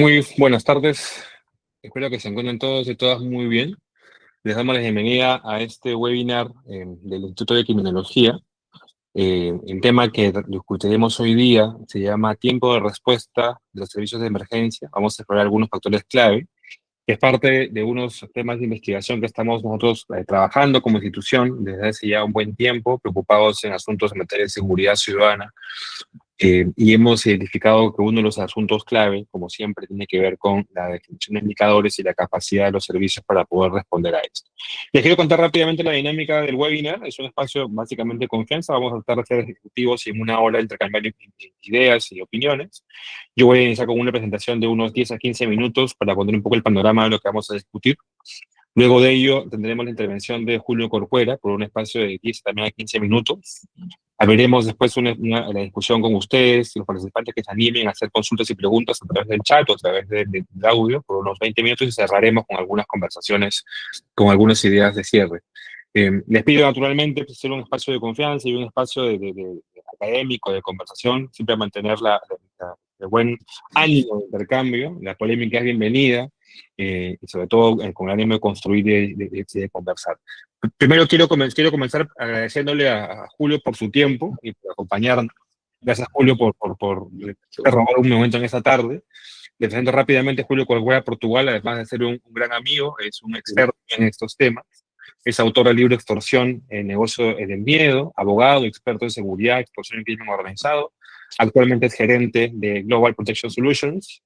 Muy buenas tardes. Espero que se encuentren todos y todas muy bien. Les damos la bienvenida a este webinar del Instituto de Criminología. El tema que discutiremos hoy día se llama Tiempo de respuesta de los servicios de emergencia. Vamos a explorar algunos factores clave, que es parte de unos temas de investigación que estamos nosotros trabajando como institución desde hace ya un buen tiempo, preocupados en asuntos en materia de seguridad ciudadana. Y hemos identificado que uno de los asuntos clave, como siempre, tiene que ver con la definición de indicadores y la capacidad de los servicios para poder responder a esto. Les quiero contar rápidamente la dinámica del webinar. Es un espacio básicamente de confianza. Vamos a tratar de ser ejecutivos y en una hora intercambiar ideas y opiniones. Yo voy a iniciar con una presentación de unos 10 a 15 minutos para poner un poco el panorama de lo que vamos a discutir. Luego de ello, tendremos la intervención de Julio Corcuera por un espacio de 10 también a 15 minutos. Abriremos después la discusión con ustedes y los participantes que se animen a hacer consultas y preguntas a través del chat o a través del audio por unos 20 minutos y cerraremos con algunas conversaciones, con algunas ideas de cierre. Les pido naturalmente que sea un espacio de confianza y un espacio de académico, de conversación, siempre mantener el buen ánimo de intercambio. La polémica es bienvenida y sobre todo con el ánimo de construir y de conversar. Primero quiero comenzar agradeciéndole a Julio por su tiempo y por acompañarnos. Gracias, Julio, por robar un momento en esta tarde. Le presento rápidamente a Julio Corcuera, Portugal, además de ser un gran amigo, es un experto en estos temas. Es autor del libro Extorsión, el negocio del miedo, abogado, experto en seguridad, extorsión y crimen organizado. Actualmente es gerente de Global Protection Solutions.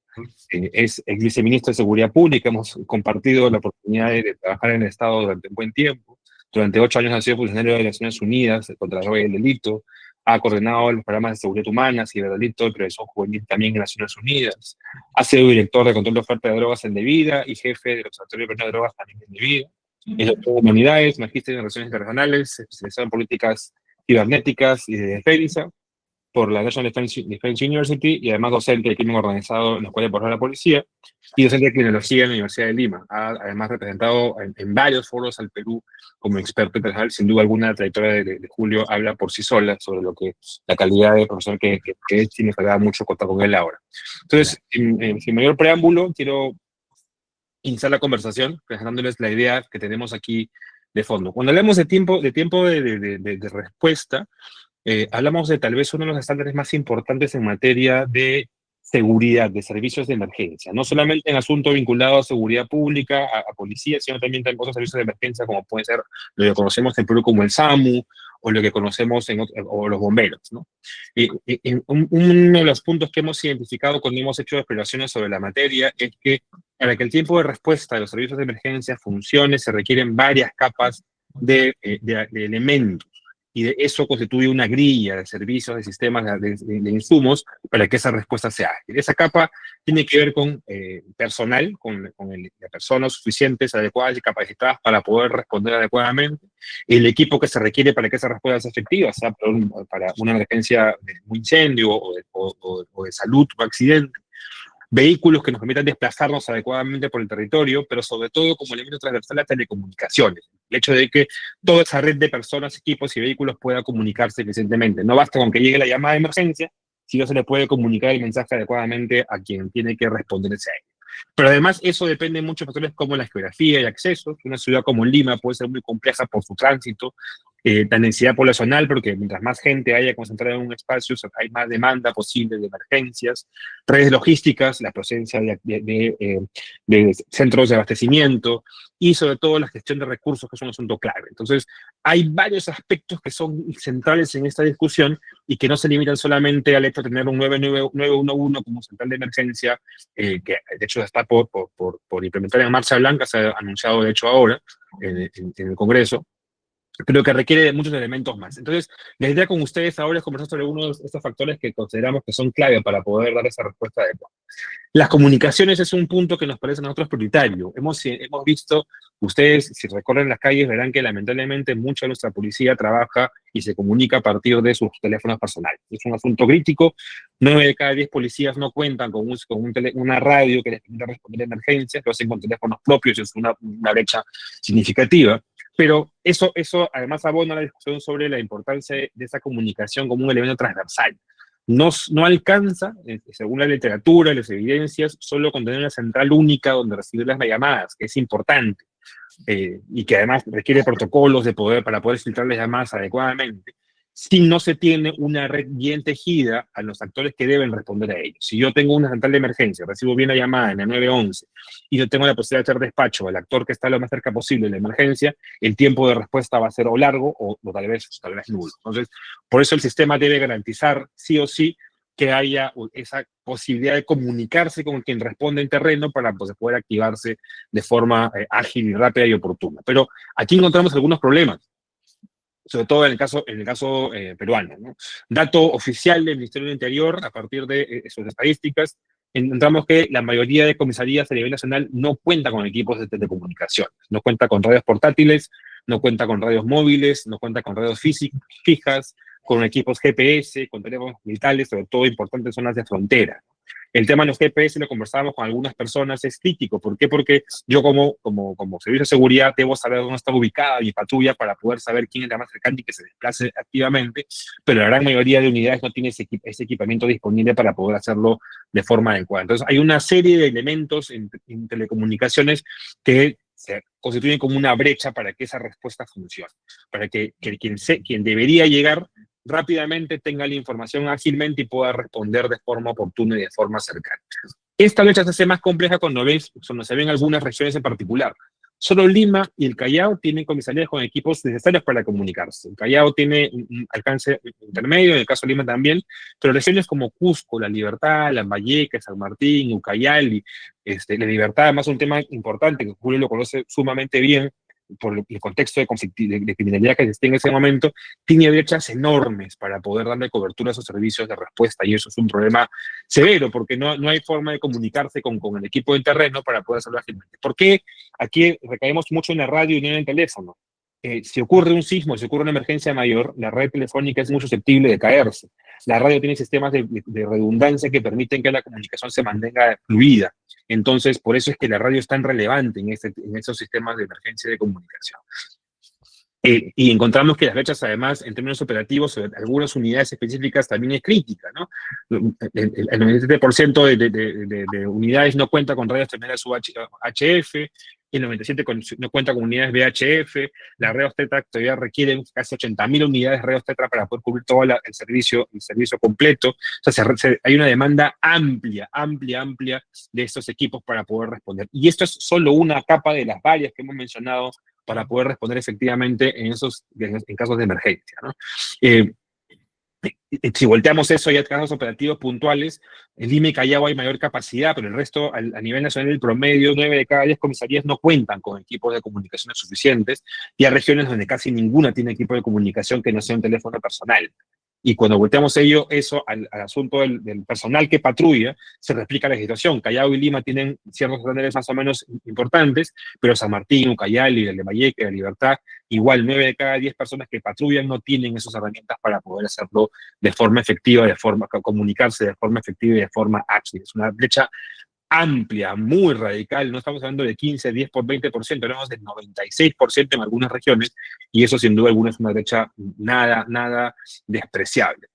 Es ex viceministro de Seguridad Pública. Hemos compartido la oportunidad de trabajar en el Estado durante un buen tiempo. Durante 8 años ha sido funcionario de las Naciones Unidas contra la droga y el delito. Ha coordinado los programas de seguridad humana, ciberdelito y prevención juvenil también en las Naciones Unidas. Ha sido director de control de oferta de drogas en debida y jefe del Observatorio de Prevención de Drogas también en debida. Es doctor en humanidades, magíster en relaciones internacionales, especializado en políticas cibernéticas y de defensa por la National Defense University y además docente de crimen organizado en la Escuela de la Policía y docente de criminología en la Universidad de Lima. Ha además representado en varios foros al Perú como experto internacional. Sin duda alguna, la trayectoria de Julio habla por sí sola sobre lo que la calidad de profesor que es, y me agrada mucho contar con él ahora. Entonces, sin mayor preámbulo, quiero iniciar la conversación presentándoles la idea que tenemos aquí de fondo. Cuando hablamos de tiempo de respuesta, hablamos de tal vez uno de los estándares más importantes en materia de seguridad, de servicios de emergencia, no solamente en asuntos vinculados a seguridad pública, a policía, sino también en otros servicios de emergencia, como puede ser lo que conocemos en Perú como el SAMU, o lo que conocemos o los bomberos, ¿no? Uno de los puntos que hemos identificado cuando hemos hecho exploraciones sobre la materia es que para que el tiempo de respuesta de los servicios de emergencia funcione, se requieren varias capas de elementos y de eso constituye una grilla de servicios, de sistemas, de insumos para que esa respuesta sea ágil. Esa capa tiene que ver con personal, la personas suficientes, adecuadas y capacitadas para poder responder adecuadamente, el equipo que se requiere para que esa respuesta sea efectiva, sea para una emergencia de un incendio o de salud o accidente, vehículos que nos permitan desplazarnos adecuadamente por el territorio, pero sobre todo como elemento transversal las telecomunicaciones. El hecho de que toda esa red de personas, equipos y vehículos pueda comunicarse eficientemente. No basta con que llegue la llamada de emergencia, si no se le puede comunicar el mensaje adecuadamente a quien tiene que responderse a ello. Pero además eso depende de muchos factores como la geografía y accesos. Una ciudad como Lima puede ser muy compleja por su tránsito, la densidad poblacional, porque mientras más gente haya concentrada en un espacio, hay más demanda posible de emergencias, redes logísticas, la presencia de centros de abastecimiento y sobre todo la gestión de recursos, que es un asunto clave. Entonces, hay varios aspectos que son centrales en esta discusión y que no se limitan solamente al hecho de tener un 911 como central de emergencia, que de hecho está por implementar en Marcha Blanca, se ha anunciado de hecho ahora en el Congreso, pero que requiere de muchos elementos más. Entonces, la idea con ustedes ahora es conversar sobre uno de estos factores que consideramos que son clave para poder dar esa respuesta adecuada. Las comunicaciones es un punto que nos parece a nosotros prioritario. Hemos visto, ustedes si recorren las calles verán que lamentablemente mucha de nuestra policía trabaja y se comunica a partir de sus teléfonos personales. Es un asunto crítico. 9 de cada 10 policías no cuentan con una radio que les permita responder a emergencias, lo hacen con teléfonos propios, es una brecha significativa. Pero eso además abona la discusión sobre la importancia de esa comunicación como un elemento transversal. no alcanza, según la literatura, las evidencias, solo con tener una central única donde recibir las llamadas, que es importante, y que además requiere protocolos para poder filtrar las llamadas adecuadamente, si no se tiene una red bien tejida a los actores que deben responder a ellos. Si yo tengo una central de emergencia, recibo bien la llamada en la 911 y no tengo la posibilidad de hacer despacho al actor que está lo más cerca posible de la emergencia, el tiempo de respuesta va a ser o largo o tal vez nulo. Entonces, por eso el sistema debe garantizar sí o sí que haya esa posibilidad de comunicarse con quien responde en terreno para pues, poder activarse de forma ágil y rápida y oportuna. Pero aquí encontramos algunos problemas, sobre todo en el caso peruano, ¿no? Dato oficial del Ministerio del Interior, a partir de sus estadísticas, encontramos que la mayoría de comisarías a nivel nacional no cuenta con equipos de telecomunicaciones, no cuenta con radios portátiles, no cuenta con radios móviles, no cuenta con radios fijas, con equipos GPS, con teléfonos militares, sobre todo importantes en zonas de frontera. El tema de los GPS lo conversábamos con algunas personas, es crítico. ¿Por qué? Porque yo como servicio de seguridad debo saber dónde está ubicada mi patrulla para poder saber quién es la más cercana y que se desplace activamente, pero la gran mayoría de unidades no tiene ese equipamiento disponible para poder hacerlo de forma adecuada. Entonces hay una serie de elementos en telecomunicaciones que se constituyen como una brecha para que esa respuesta funcione, para que quien debería llegar rápidamente tenga la información ágilmente y pueda responder de forma oportuna y de forma cercana. Esta brecha se hace más compleja cuando se ven algunas regiones en particular. Solo Lima y el Callao tienen comisarías con equipos necesarios para comunicarse. El Callao tiene un alcance intermedio, en el caso de Lima también, pero regiones como Cusco, La Libertad, Lambayeque, San Martín, Ucayali, La Libertad, además un tema importante que Julio lo conoce sumamente bien, por el contexto de criminalidad que existía en ese momento, tiene brechas enormes para poder darle cobertura a esos servicios de respuesta, y eso es un problema severo, porque no hay forma de comunicarse con el equipo de terreno para poder hacerlo ágilmente. ¿Por qué aquí recaemos mucho en la radio y no en el teléfono? Si ocurre un sismo, si ocurre una emergencia mayor, la red telefónica es muy susceptible de caerse. La radio tiene sistemas de redundancia que permiten que la comunicación se mantenga fluida. Entonces, por eso es que la radio es tan relevante en esos sistemas de emergencia de comunicación. Y encontramos que las brechas, además, en términos operativos, sobre algunas unidades específicas también es crítica, ¿no? El 97% de unidades no cuenta con radios terminales UHF, el 97% no cuenta con unidades VHF, las radios Tetra todavía requieren casi 80.000 unidades de radios Tetra para poder cubrir todo el servicio completo. O sea, hay una demanda amplia de estos equipos para poder responder. Y esto es solo una capa de las varias que hemos mencionado para poder responder efectivamente en casos de emergencia, ¿no? Si volteamos eso ya a casos operativos puntuales, en Lima y Callao hay mayor capacidad, pero el resto, a nivel nacional, el promedio, 9 de cada 10 comisarías no cuentan con equipos de comunicaciones suficientes, y hay regiones donde casi ninguna tiene equipo de comunicación que no sea un teléfono personal. Y cuando volteamos eso al asunto del personal que patrulla, se replica la situación. Callao y Lima tienen ciertos estándares más o menos importantes, pero San Martín, Ucayali, el de Lambayeque, La Libertad, igual 9 de cada 10 personas que patrullan no tienen esas herramientas para poder hacerlo de forma efectiva, comunicarse de forma efectiva y de forma ágil. Es una brecha amplia, muy radical. No estamos hablando de 15, 10 por 20%, hablamos del 96% en algunas regiones, y eso sin duda alguna es una brecha nada despreciable.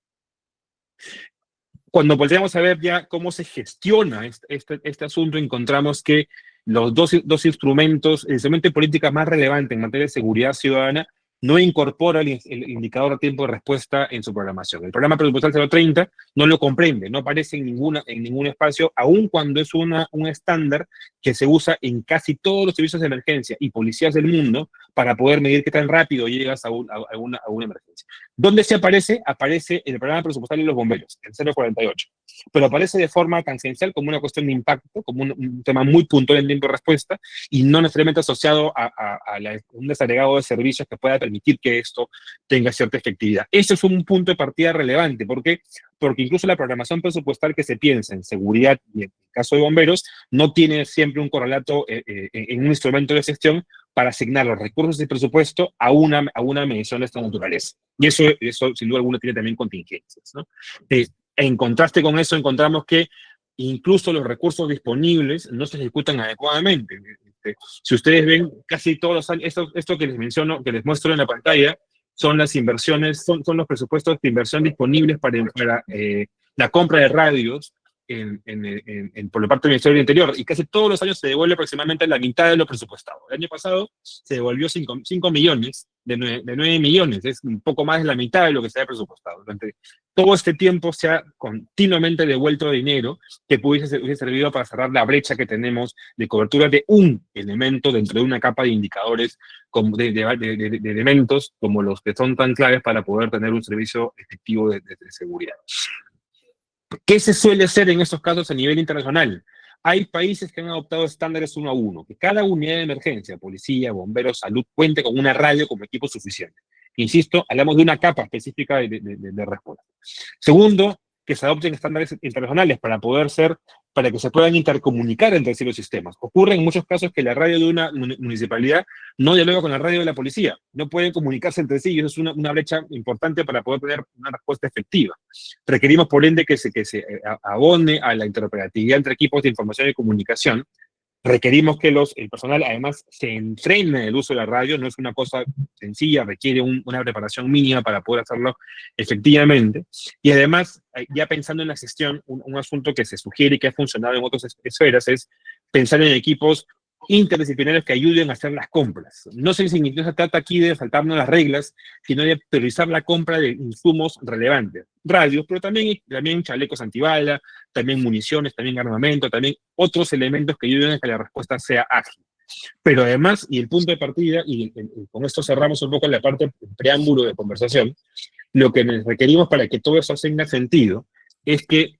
Cuando volteamos a ver ya cómo se gestiona este asunto, encontramos que los dos instrumentos, el instrumento de política más relevante en materia de seguridad ciudadana, no incorpora el indicador de tiempo de respuesta en su programación. El programa presupuestal 030 no lo comprende, no aparece en ningún espacio, aun cuando es un estándar que se usa en casi todos los servicios de emergencia y policías del mundo para poder medir qué tan rápido llegas a una emergencia. ¿Dónde se aparece? Aparece en el programa presupuestal de los bomberos, el 048. Pero aparece de forma tangencial como una cuestión de impacto, como un tema muy puntual en tiempo de respuesta, y no necesariamente asociado a un desagregado de servicios que pueda permitir que esto tenga cierta efectividad. Ese es un punto de partida relevante. ¿Por qué? Porque incluso la programación presupuestal que se piensa en seguridad y en el caso de bomberos no tiene siempre un correlato en un instrumento de gestión para asignar los recursos de presupuesto a una medición de esta naturaleza. Y eso sin duda alguna tiene también contingencias, ¿no? En contraste con eso, encontramos que incluso los recursos disponibles no se ejecutan adecuadamente. Si ustedes ven, casi todos los años, esto que les menciono, que les muestro en la pantalla, son las inversiones, son los presupuestos de inversión disponibles para la compra de radios por la parte del Ministerio del Interior, y casi todos los años se devuelve aproximadamente la mitad de lo presupuestado. El año pasado se devolvió 5 millones de 9 millones, es un poco más de la mitad de lo que se había presupuestado. Durante todo este tiempo se ha continuamente devuelto dinero que hubiese servido para cerrar la brecha que tenemos de cobertura de un elemento dentro de una capa de indicadores, de elementos como los que son tan claves para poder tener un servicio efectivo de seguridad. ¿Qué se suele hacer en estos casos a nivel internacional? Hay países que han adoptado estándares 1 a 1, que cada unidad de emergencia, policía, bomberos, salud, cuente con una radio como equipo suficiente. Insisto, hablamos de una capa específica de respuesta. Segundo, que se adopten estándares internacionales para que se puedan intercomunicar entre sí los sistemas. Ocurre en muchos casos que la radio de una municipalidad no dialoga con la radio de la policía, no pueden comunicarse entre sí, y eso es una brecha importante para poder tener una respuesta efectiva. Requerimos, por ende, que se abone a la interoperatividad entre equipos de información y comunicación. Requerimos que el personal, además, se entrene en el uso de la radio, no es una cosa sencilla, requiere una preparación mínima para poder hacerlo efectivamente. Y además, ya pensando en la gestión, un asunto que se sugiere y que ha funcionado en otras esferas es pensar en equipos interdisciplinarios que ayuden a hacer las compras. No se trata aquí de saltarnos las reglas, sino de priorizar la compra de insumos relevantes. Radios, pero también chalecos antibala, también municiones, también armamento, también otros elementos que ayuden a que la respuesta sea ágil. Pero además, y el punto de partida, y con esto cerramos un poco la parte preámbulo de conversación, lo que requerimos para que todo eso tenga sentido es que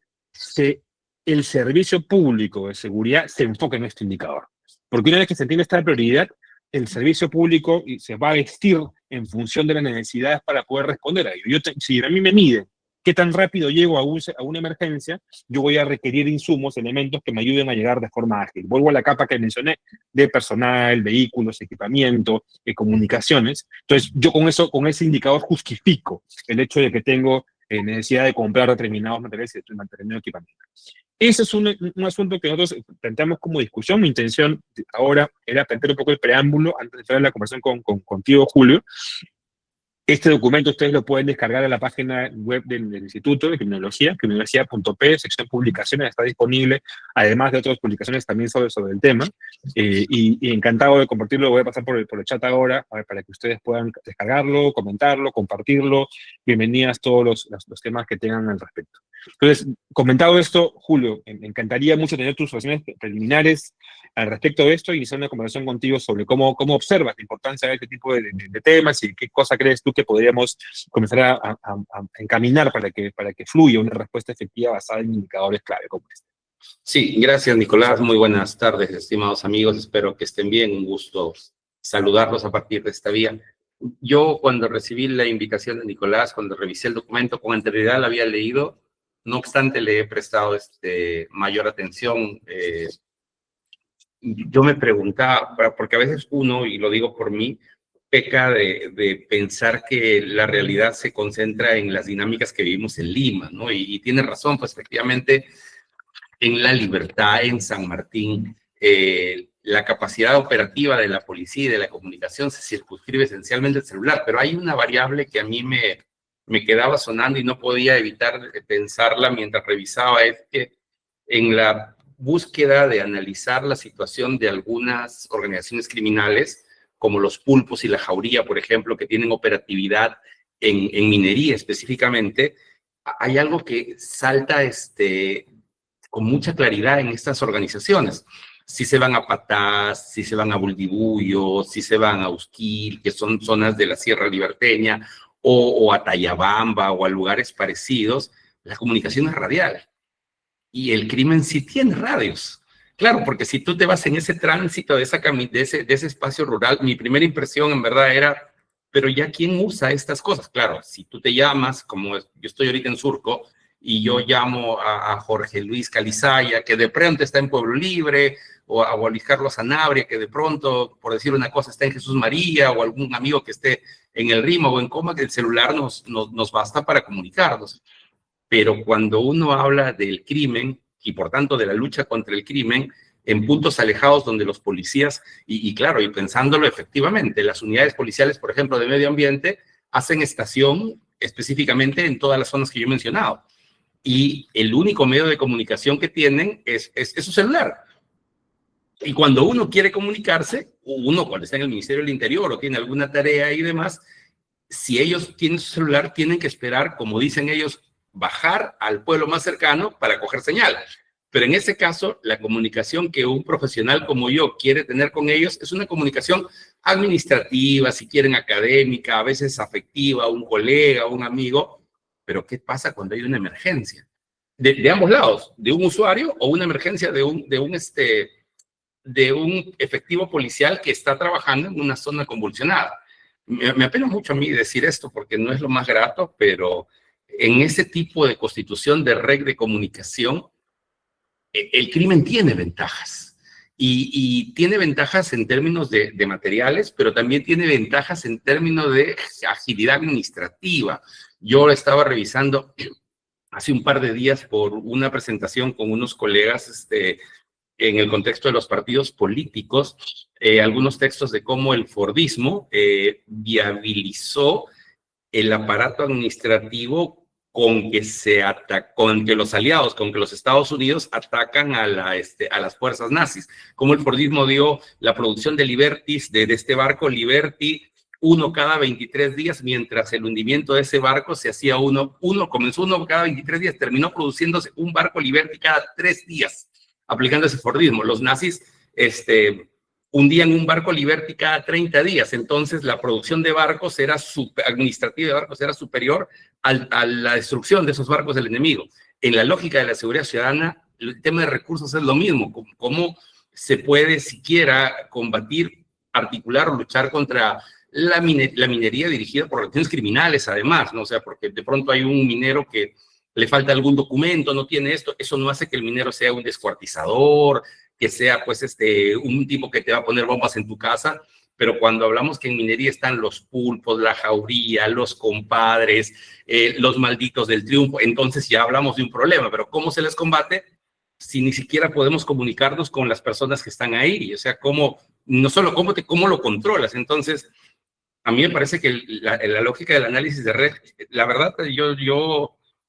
el servicio público de seguridad se enfoque en este indicador. Porque una vez que se entiende esta prioridad, el servicio público se va a vestir en función de las necesidades para poder responder a ello. Si a mí me miden qué tan rápido llego a una emergencia, yo voy a requerir insumos, elementos que me ayuden a llegar de forma ágil. Vuelvo a la capa que mencioné de personal, vehículos, equipamiento, comunicaciones. Entonces, yo con ese indicador justifico el hecho de que tengo necesidad de comprar determinados materiales y determinado equipamiento. Ese es un asunto que nosotros planteamos como discusión. Mi intención ahora era plantear un poco el preámbulo antes de entrar en la conversación contigo, Julio. Este documento ustedes lo pueden descargar en la página web del Instituto de Criminología, criminología.p, sección publicaciones, está disponible, además de otras publicaciones también sobre el tema. Y encantado de compartirlo, voy a pasar por el chat ahora para que ustedes puedan descargarlo, comentarlo, compartirlo. Bienvenidas todos los temas que tengan al respecto. Entonces, comentado esto, Julio, me encantaría mucho tener tus reflexiones preliminares al respecto de esto y iniciar una conversación contigo sobre cómo observas la importancia de este tipo de temas y qué cosa crees tú que podríamos comenzar a encaminar para que fluya una respuesta efectiva basada en indicadores clave como este. Sí, gracias, Nicolás. Muy buenas tardes, estimados amigos. Espero que estén bien. Un gusto saludarlos a partir de esta vía. Yo, cuando recibí la invitación de Nicolás, cuando revisé el documento, con anterioridad la había leído. No obstante, le he prestado mayor atención. Yo me preguntaba, porque a veces uno, y lo digo por mí, peca de pensar que la realidad se concentra en las dinámicas que vivimos en Lima, ¿no? Y tiene razón, pues efectivamente, en La Libertad, en San Martín, la capacidad operativa de la policía y de la comunicación se circunscribe esencialmente al celular, pero hay una variable que a mí me quedaba sonando y no podía evitar pensarla mientras revisaba, es que en la búsqueda de analizar la situación de algunas organizaciones criminales, como los Pulpos y la Jauría, por ejemplo, que tienen operatividad en minería específicamente, hay algo que salta con mucha claridad en estas organizaciones. Si se van a Patás, si se van a Buldibullo, si se van a Usquil, que son zonas de la Sierra Liberteña, o a Tayabamba o a lugares parecidos, la comunicación es radial. Y el crimen sí tiene radios. Claro, porque si tú te vas en ese tránsito de ese espacio rural, mi primera impresión en verdad era, pero ya ¿quién usa estas cosas? Claro, si tú te llamas, como yo estoy ahorita en Surco, y yo llamo a Jorge Luis Calizaya, que de pronto está en Pueblo Libre, o a Luis Carlos Sanabria, que de pronto, por decir una cosa, está en Jesús María, o algún amigo que esté en El Rimo o en Coma, que el celular nos basta para comunicarnos. Pero cuando uno habla del crimen, y por tanto de la lucha contra el crimen, en puntos alejados donde los policías, y claro, y pensándolo efectivamente, las unidades policiales, por ejemplo, de medio ambiente, hacen estación específicamente en todas las zonas que yo he mencionado. y el único medio de comunicación que tienen es su celular. Y cuando uno quiere comunicarse, uno cuando está en el Ministerio del Interior o tiene alguna tarea y demás, si ellos tienen su celular, tienen que esperar, como dicen ellos, bajar al pueblo más cercano para coger señal. Pero en ese caso, la comunicación que un profesional como yo quiere tener con ellos es una comunicación administrativa, si quieren académica, a veces afectiva, un colega, un amigo. Pero ¿qué pasa cuando hay una emergencia? De ambos lados, de un usuario o una emergencia de un efectivo policial que está trabajando en una zona convulsionada. Me apena mucho a mí decir esto porque no es lo más grato, pero en ese tipo de constitución de red de comunicación, el crimen tiene ventajas. Y tiene ventajas en términos de materiales, pero también tiene ventajas en términos de agilidad administrativa. Yo estaba revisando hace un par de días por una presentación con unos colegas en el contexto de los partidos políticos, algunos textos de cómo el fordismo viabilizó el aparato administrativo con que los aliados, con que los Estados Unidos atacan a las fuerzas nazis. Como el fordismo dio la producción de Libertis, de este barco Liberty, uno cada 23 días, mientras el hundimiento de ese barco se hacía comenzó uno cada 23 días, terminó produciéndose un barco Liberty cada 3 días, aplicando ese fordismo. Los nazis hundían un barco Liberty cada 30 días, entonces la producción de barcos administrativa de barcos era superior a la destrucción de esos barcos del enemigo. En la lógica de la seguridad ciudadana, el tema de recursos es lo mismo. ¿Cómo se puede siquiera combatir, articular o luchar contra la minería dirigida por organizaciones criminales, además, ¿no? O sea, porque de pronto hay un minero que le falta algún documento, no tiene esto, eso no hace que el minero sea un descuartizador, que sea pues un tipo que te va a poner bombas en tu casa, pero cuando hablamos que en minería están los pulpos, la jauría, los compadres, los malditos del triunfo, entonces ya hablamos de un problema, pero ¿cómo se les combate si ni siquiera podemos comunicarnos con las personas que están ahí? O sea, no solo cómo lo controlas. Entonces, a mí me parece que la lógica del análisis de red, la verdad,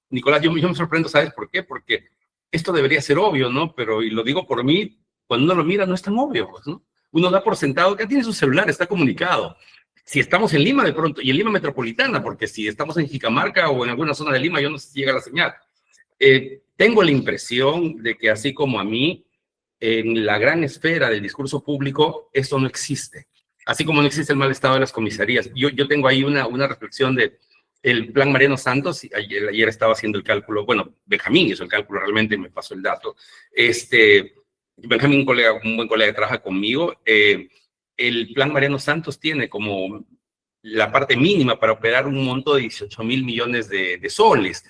Nicolás, yo me sorprendo, ¿sabes por qué? Porque esto debería ser obvio, ¿no? Pero, y lo digo por mí, cuando uno lo mira no es tan obvio, pues, ¿no? Uno da por sentado que tiene su celular, está comunicado. Si estamos en Lima de pronto, y en Lima metropolitana, porque si estamos en Jicamarca o en alguna zona de Lima, yo no sé si llega la señal. Tengo la impresión de que así como a mí, en la gran esfera del discurso público, esto no existe. Así como no existe el mal estado de las comisarías. Yo tengo ahí una reflexión de el plan Mariano Santos. Ayer estaba haciendo el cálculo, bueno, Benjamín hizo el cálculo, realmente me pasó el dato. Benjamín, un buen colega que trabaja conmigo, el plan Mariano Santos tiene como la parte mínima para operar un monto de 18,000 millones de soles,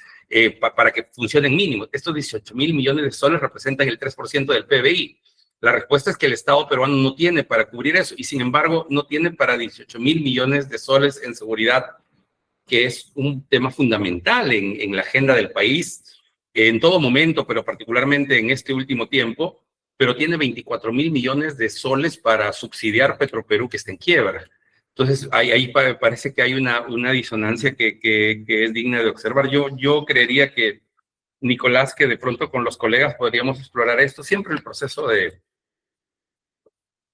para que funcionen mínimos. Estos 18,000 millones de soles representan el 3% del PBI. La respuesta es que el Estado peruano no tiene para cubrir eso, y sin embargo no tiene para 18,000 millones de soles en seguridad, que es un tema fundamental en la agenda del país en todo momento, pero particularmente en este último tiempo. Pero tiene 24,000 millones de soles para subsidiar Petroperú, que está en quiebra. Entonces, ahí parece que hay una disonancia que es digna de observar. Yo creería que, Nicolás, que de pronto con los colegas podríamos explorar esto. Siempre el proceso de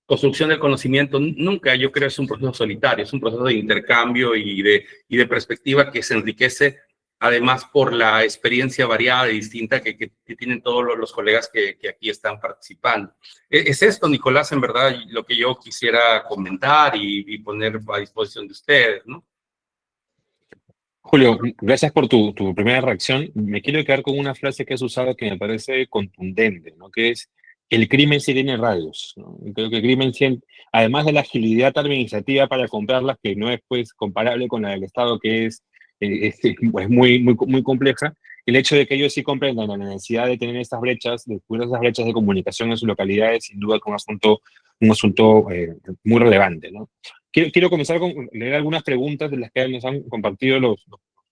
construcción del conocimiento, nunca, yo creo, es un proceso solitario, es un proceso de intercambio y de perspectiva que se enriquece, además por la experiencia variada y distinta que tienen todos los colegas que aquí están participando. Es esto, Nicolás, en verdad, lo que yo quisiera comentar y poner a disposición de ustedes, ¿no? Julio, gracias por tu primera reacción. Me quiero quedar con una frase que has usado que me parece contundente, ¿no? Que es: el crimen sí tiene radios, ¿no? Y creo que el crimen, además de la agilidad administrativa para comprarlas, que no es pues comparable con la del Estado, que es pues, muy compleja, el hecho de que ellos sí comprendan la necesidad de tener estas brechas, de cubrir esas brechas de comunicación en sus localidades, sin duda que un asunto muy relevante, ¿no? Quiero comenzar con leer algunas preguntas de las que nos han compartido los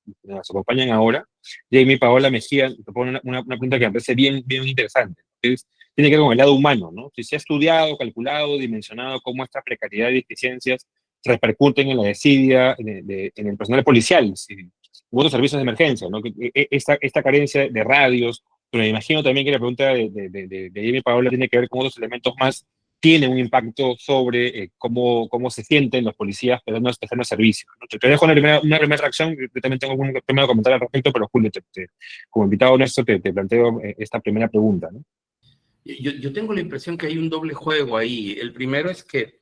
que nos acompañan ahora. Jamie Paola Mejía te pone una pregunta que me parece bien interesante. Tiene que ver con el lado humano, ¿no? Si se ha estudiado, calculado, dimensionado cómo esta precariedad y deficiencias repercuten en la desidia, en el personal policial, si u otros servicios de emergencia, ¿no? Esta carencia de radios, pero me imagino también que la pregunta de Amy Paola tiene que ver con otros elementos más, tiene un impacto sobre cómo se sienten los policías prestando servicios, ¿no? Te dejo una primera reacción, yo también tengo algún primero comentario al respecto, pero Julio, como invitado nuestro, te planteo esta primera pregunta, ¿no? Yo tengo la impresión que hay un doble juego ahí. El primero es que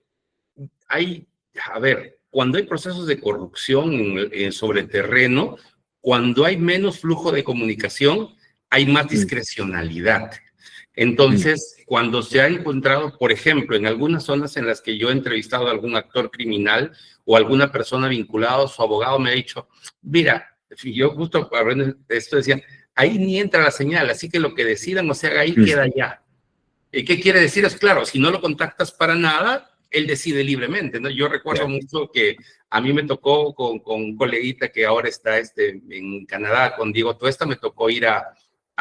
hay, a ver, cuando hay procesos de corrupción sobre terreno, cuando hay menos flujo de comunicación, hay más discrecionalidad. Entonces, cuando se ha encontrado, por ejemplo, en algunas zonas en las que yo he entrevistado a algún actor criminal o alguna persona vinculada, su abogado me ha dicho, mira, yo justo hablando de esto decían, ahí ni entra la señal, así que lo que decidan o se haga ahí queda ya. ¿Qué quiere decir? Es claro, si no lo contactas para nada, él decide libremente, ¿no? Yo recuerdo mucho que a mí me tocó con un coleguita que ahora está en Canadá, con Diego Tuesta, me tocó ir a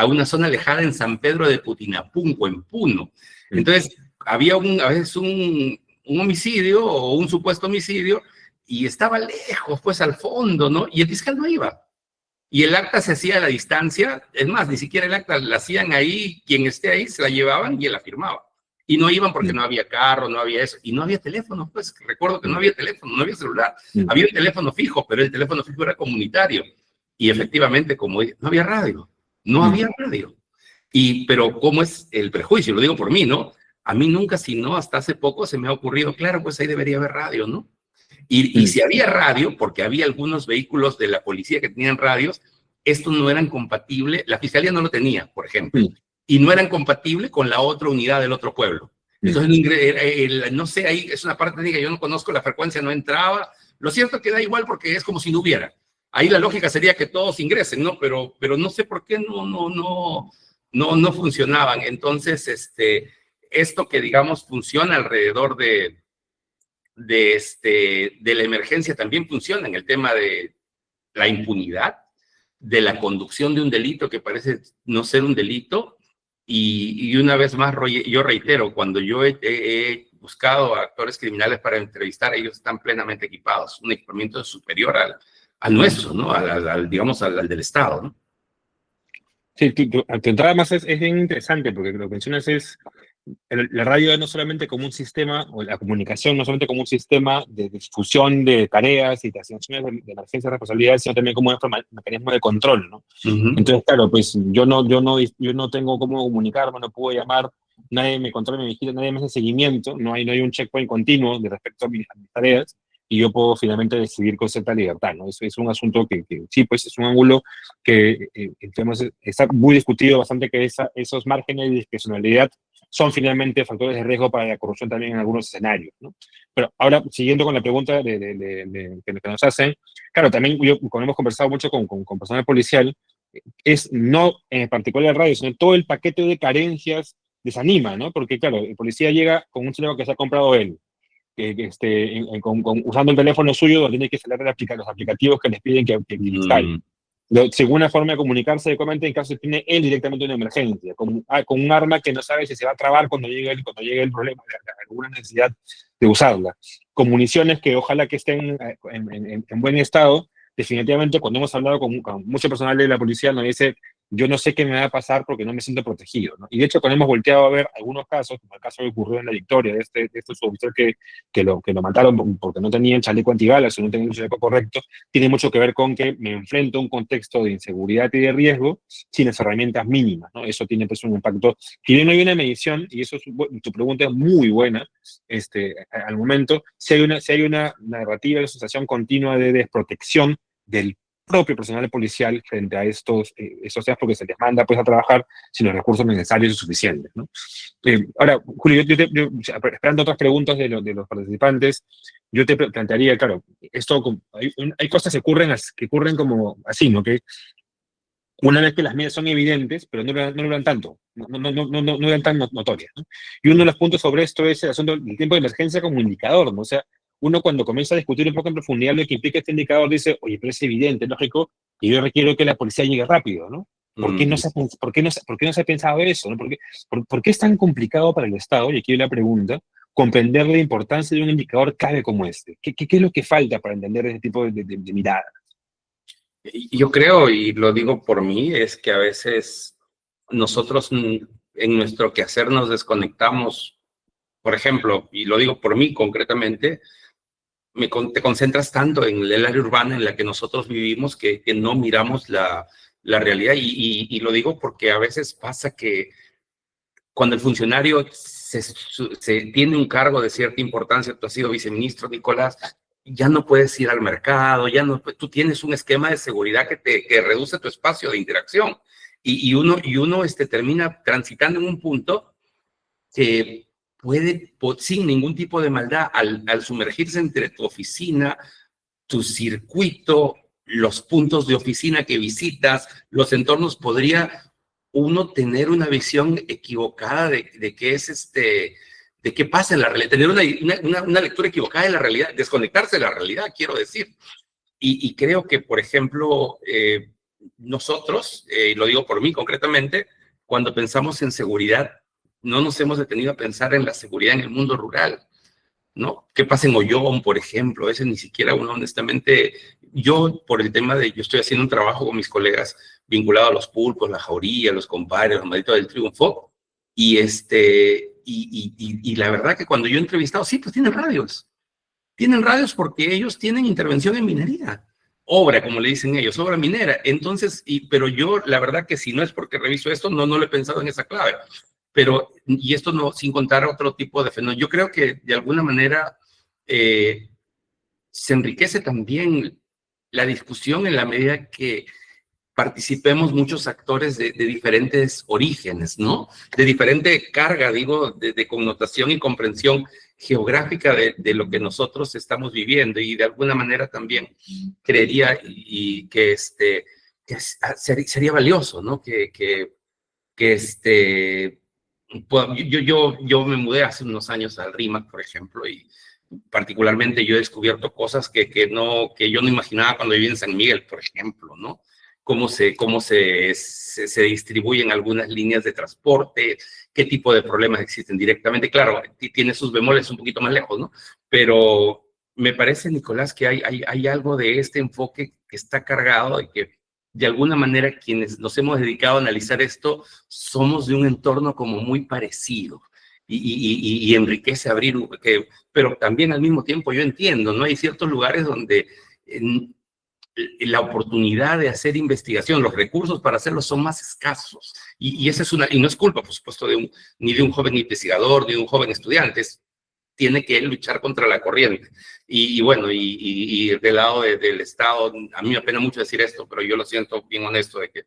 una zona alejada en San Pedro de Putinapunco, en Puno. Entonces, había a veces un homicidio o un supuesto homicidio y estaba lejos, pues al fondo, ¿no? Y el fiscal no iba. Y el acta se hacía a la distancia, es más, ni siquiera el acta la hacían ahí, quien esté ahí se la llevaban y él la firmaba. Y no iban porque no había carro, no había eso, y no había teléfono, pues recuerdo que no había teléfono, no había celular, había un teléfono fijo, pero el teléfono fijo era comunitario. Y efectivamente, como no había radio, no había radio. Pero ¿cómo es el prejuicio? Lo digo por mí, ¿no? A mí nunca, sino hasta hace poco se me ha ocurrido, claro, pues ahí debería haber radio, ¿no? Y si había radio, porque había algunos vehículos de la policía que tenían radios, estos no eran compatibles, la fiscalía no lo tenía, por ejemplo, y no eran compatibles con la otra unidad del otro pueblo. Entonces, no sé, ahí es una parte técnica, yo no conozco, la frecuencia no entraba. Lo cierto es que da igual porque es como si no hubiera. Ahí la lógica sería que todos ingresen, ¿no? Pero no sé por qué no funcionaban. Entonces, esto que digamos funciona alrededor de la emergencia también funciona en el tema de la impunidad, de la conducción de un delito que parece no ser un delito. Y una vez más, yo reitero, cuando yo he buscado a actores criminales para entrevistar, ellos están plenamente equipados, un equipamiento superior al nuestro, ¿no? Digamos, al del Estado, ¿no? Sí, tu entrada más es bien interesante porque lo que mencionas es la radio no solamente como un sistema, o la comunicación no solamente como un sistema de difusión de tareas y de asignaciones de emergencia y responsabilidades, sino también como un mecanismo de control, ¿no? Entonces, claro, pues yo no tengo cómo comunicarme, no puedo llamar, nadie me controla, me vigila, nadie me hace seguimiento, no hay un checkpoint continuo de respecto a mis tareas, y yo puedo finalmente decidir con cierta libertad, ¿no? Eso es un asunto que sí, pues es un ángulo que está muy discutido bastante, que esos márgenes de discrecionalidad son finalmente factores de riesgo para la corrupción también en algunos escenarios, ¿no? Pero ahora, siguiendo con la pregunta que nos hacen, claro, también como hemos conversado mucho con personal policial, es no en particular la radio, sino todo el paquete de carencias desanima, ¿no? Porque, claro, el policía llega con un teléfono que se ha comprado él, usando el teléfono suyo, donde tiene que instalar los aplicativos que les piden que instalen. Según una forma de comunicarse adecuadamente en caso de que tiene él directamente una emergencia, con un arma que no sabe si se va a trabar cuando llegue el problema, alguna necesidad de usarla. Con municiones que ojalá que estén en buen estado. Definitivamente, cuando hemos hablado con mucho personal de la policía, nos dice, yo no sé qué me va a pasar porque no me siento protegido, ¿no? Y de hecho, cuando hemos volteado a ver algunos casos, como el caso que ocurrió en La Victoria, de este suboficial que lo mataron porque no tenía el chaleco antibalas o no tenía el chaleco correcto, tiene mucho que ver con que me enfrento a un contexto de inseguridad y de riesgo sin las herramientas mínimas, ¿no? Eso tiene pues un impacto. Si bien no hay una medición, y eso tu pregunta es muy buena, al momento, si hay una narrativa de asociación continua de desprotección del propio personal policial frente a estos temas, porque se les manda pues a trabajar sin los recursos necesarios y suficientes, ¿no? Ahora, Julio, esperando otras preguntas de los participantes, yo te plantearía, claro, hay cosas que ocurren como así, ¿no? Que una vez que las medidas son evidentes, pero no lo eran tanto, no eran tan notorias, ¿no? Y uno de los puntos sobre esto es el asunto del tiempo de emergencia como indicador, ¿no? O sea, uno cuando comienza a discutir un poco en profundidad lo que implica este indicador dice, oye, pero es evidente, es lógico, y yo requiero que la policía llegue rápido, ¿no? ¿Por qué no se ha pensado eso, ¿no? ¿Por qué es tan complicado para el Estado, y aquí hay la pregunta, comprender la importancia de un indicador clave como este? ¿Qué es lo que falta para entender ese tipo de mirada? Yo creo, y lo digo por mí, es que a veces nosotros en nuestro quehacer nos desconectamos. Por ejemplo, y lo digo por mí concretamente, te concentras tanto en el área urbana en la que nosotros vivimos que no miramos la realidad. Y lo digo porque a veces pasa que cuando el funcionario se tiene un cargo de cierta importancia, tú has sido viceministro, Nicolás, ya no puedes ir al mercado, ya no, tú tienes un esquema de seguridad que reduce tu espacio de interacción. Y uno termina transitando en un punto que puede, sin ningún tipo de maldad, al sumergirse entre tu oficina, tu circuito, los puntos de oficina que visitas, los entornos, podría uno tener una visión equivocada de qué es de qué pasa en la realidad, tener una lectura equivocada de la realidad, desconectarse de la realidad, quiero decir. Y creo que, por ejemplo, nosotros, lo digo por mí concretamente, cuando pensamos en seguridad, no nos hemos detenido a pensar en la seguridad en el mundo rural, ¿no? ¿Qué pasa en Ollón, por ejemplo? Ese ni siquiera uno, honestamente, yo por el tema yo estoy haciendo un trabajo con mis colegas vinculado a los pulpos, la jauría, los compadres, los malditos del triunfo, y la verdad que cuando yo he entrevistado, sí, pues tienen radios porque ellos tienen intervención en minería, obra, como le dicen ellos, obra minera. Entonces, pero yo, la verdad que si no es porque reviso esto, no lo he pensado en esa clave. Pero, y esto no, sin contar otro tipo de fenómenos, yo creo que de alguna manera se enriquece también la discusión en la medida que participemos muchos actores de diferentes orígenes, ¿no? De diferente carga, digo, de connotación y comprensión geográfica de lo que nosotros estamos viviendo, y de alguna manera también creería que sería valioso, ¿no? Que pues, yo me mudé hace unos años al RIMAC, por ejemplo, y particularmente yo he descubierto cosas que yo no imaginaba cuando viví en San Miguel, por ejemplo, ¿no? Cómo se distribuyen algunas líneas de transporte, qué tipo de problemas existen directamente. Claro, tiene sus bemoles un poquito más lejos, ¿no? Pero me parece, Nicolás, que hay algo de este enfoque que está cargado y que de alguna manera quienes nos hemos dedicado a analizar esto somos de un entorno como muy parecido. Y enriquece abrir, pero también al mismo tiempo yo entiendo, ¿no? Hay ciertos lugares donde la oportunidad de hacer investigación, los recursos para hacerlo son más escasos. Y esa es y no es culpa, por supuesto, ni de un joven investigador, ni de un joven estudiante, tiene que luchar contra la corriente. Bueno, del lado del Estado, a mí me apena mucho decir esto, pero yo lo siento bien honesto, de que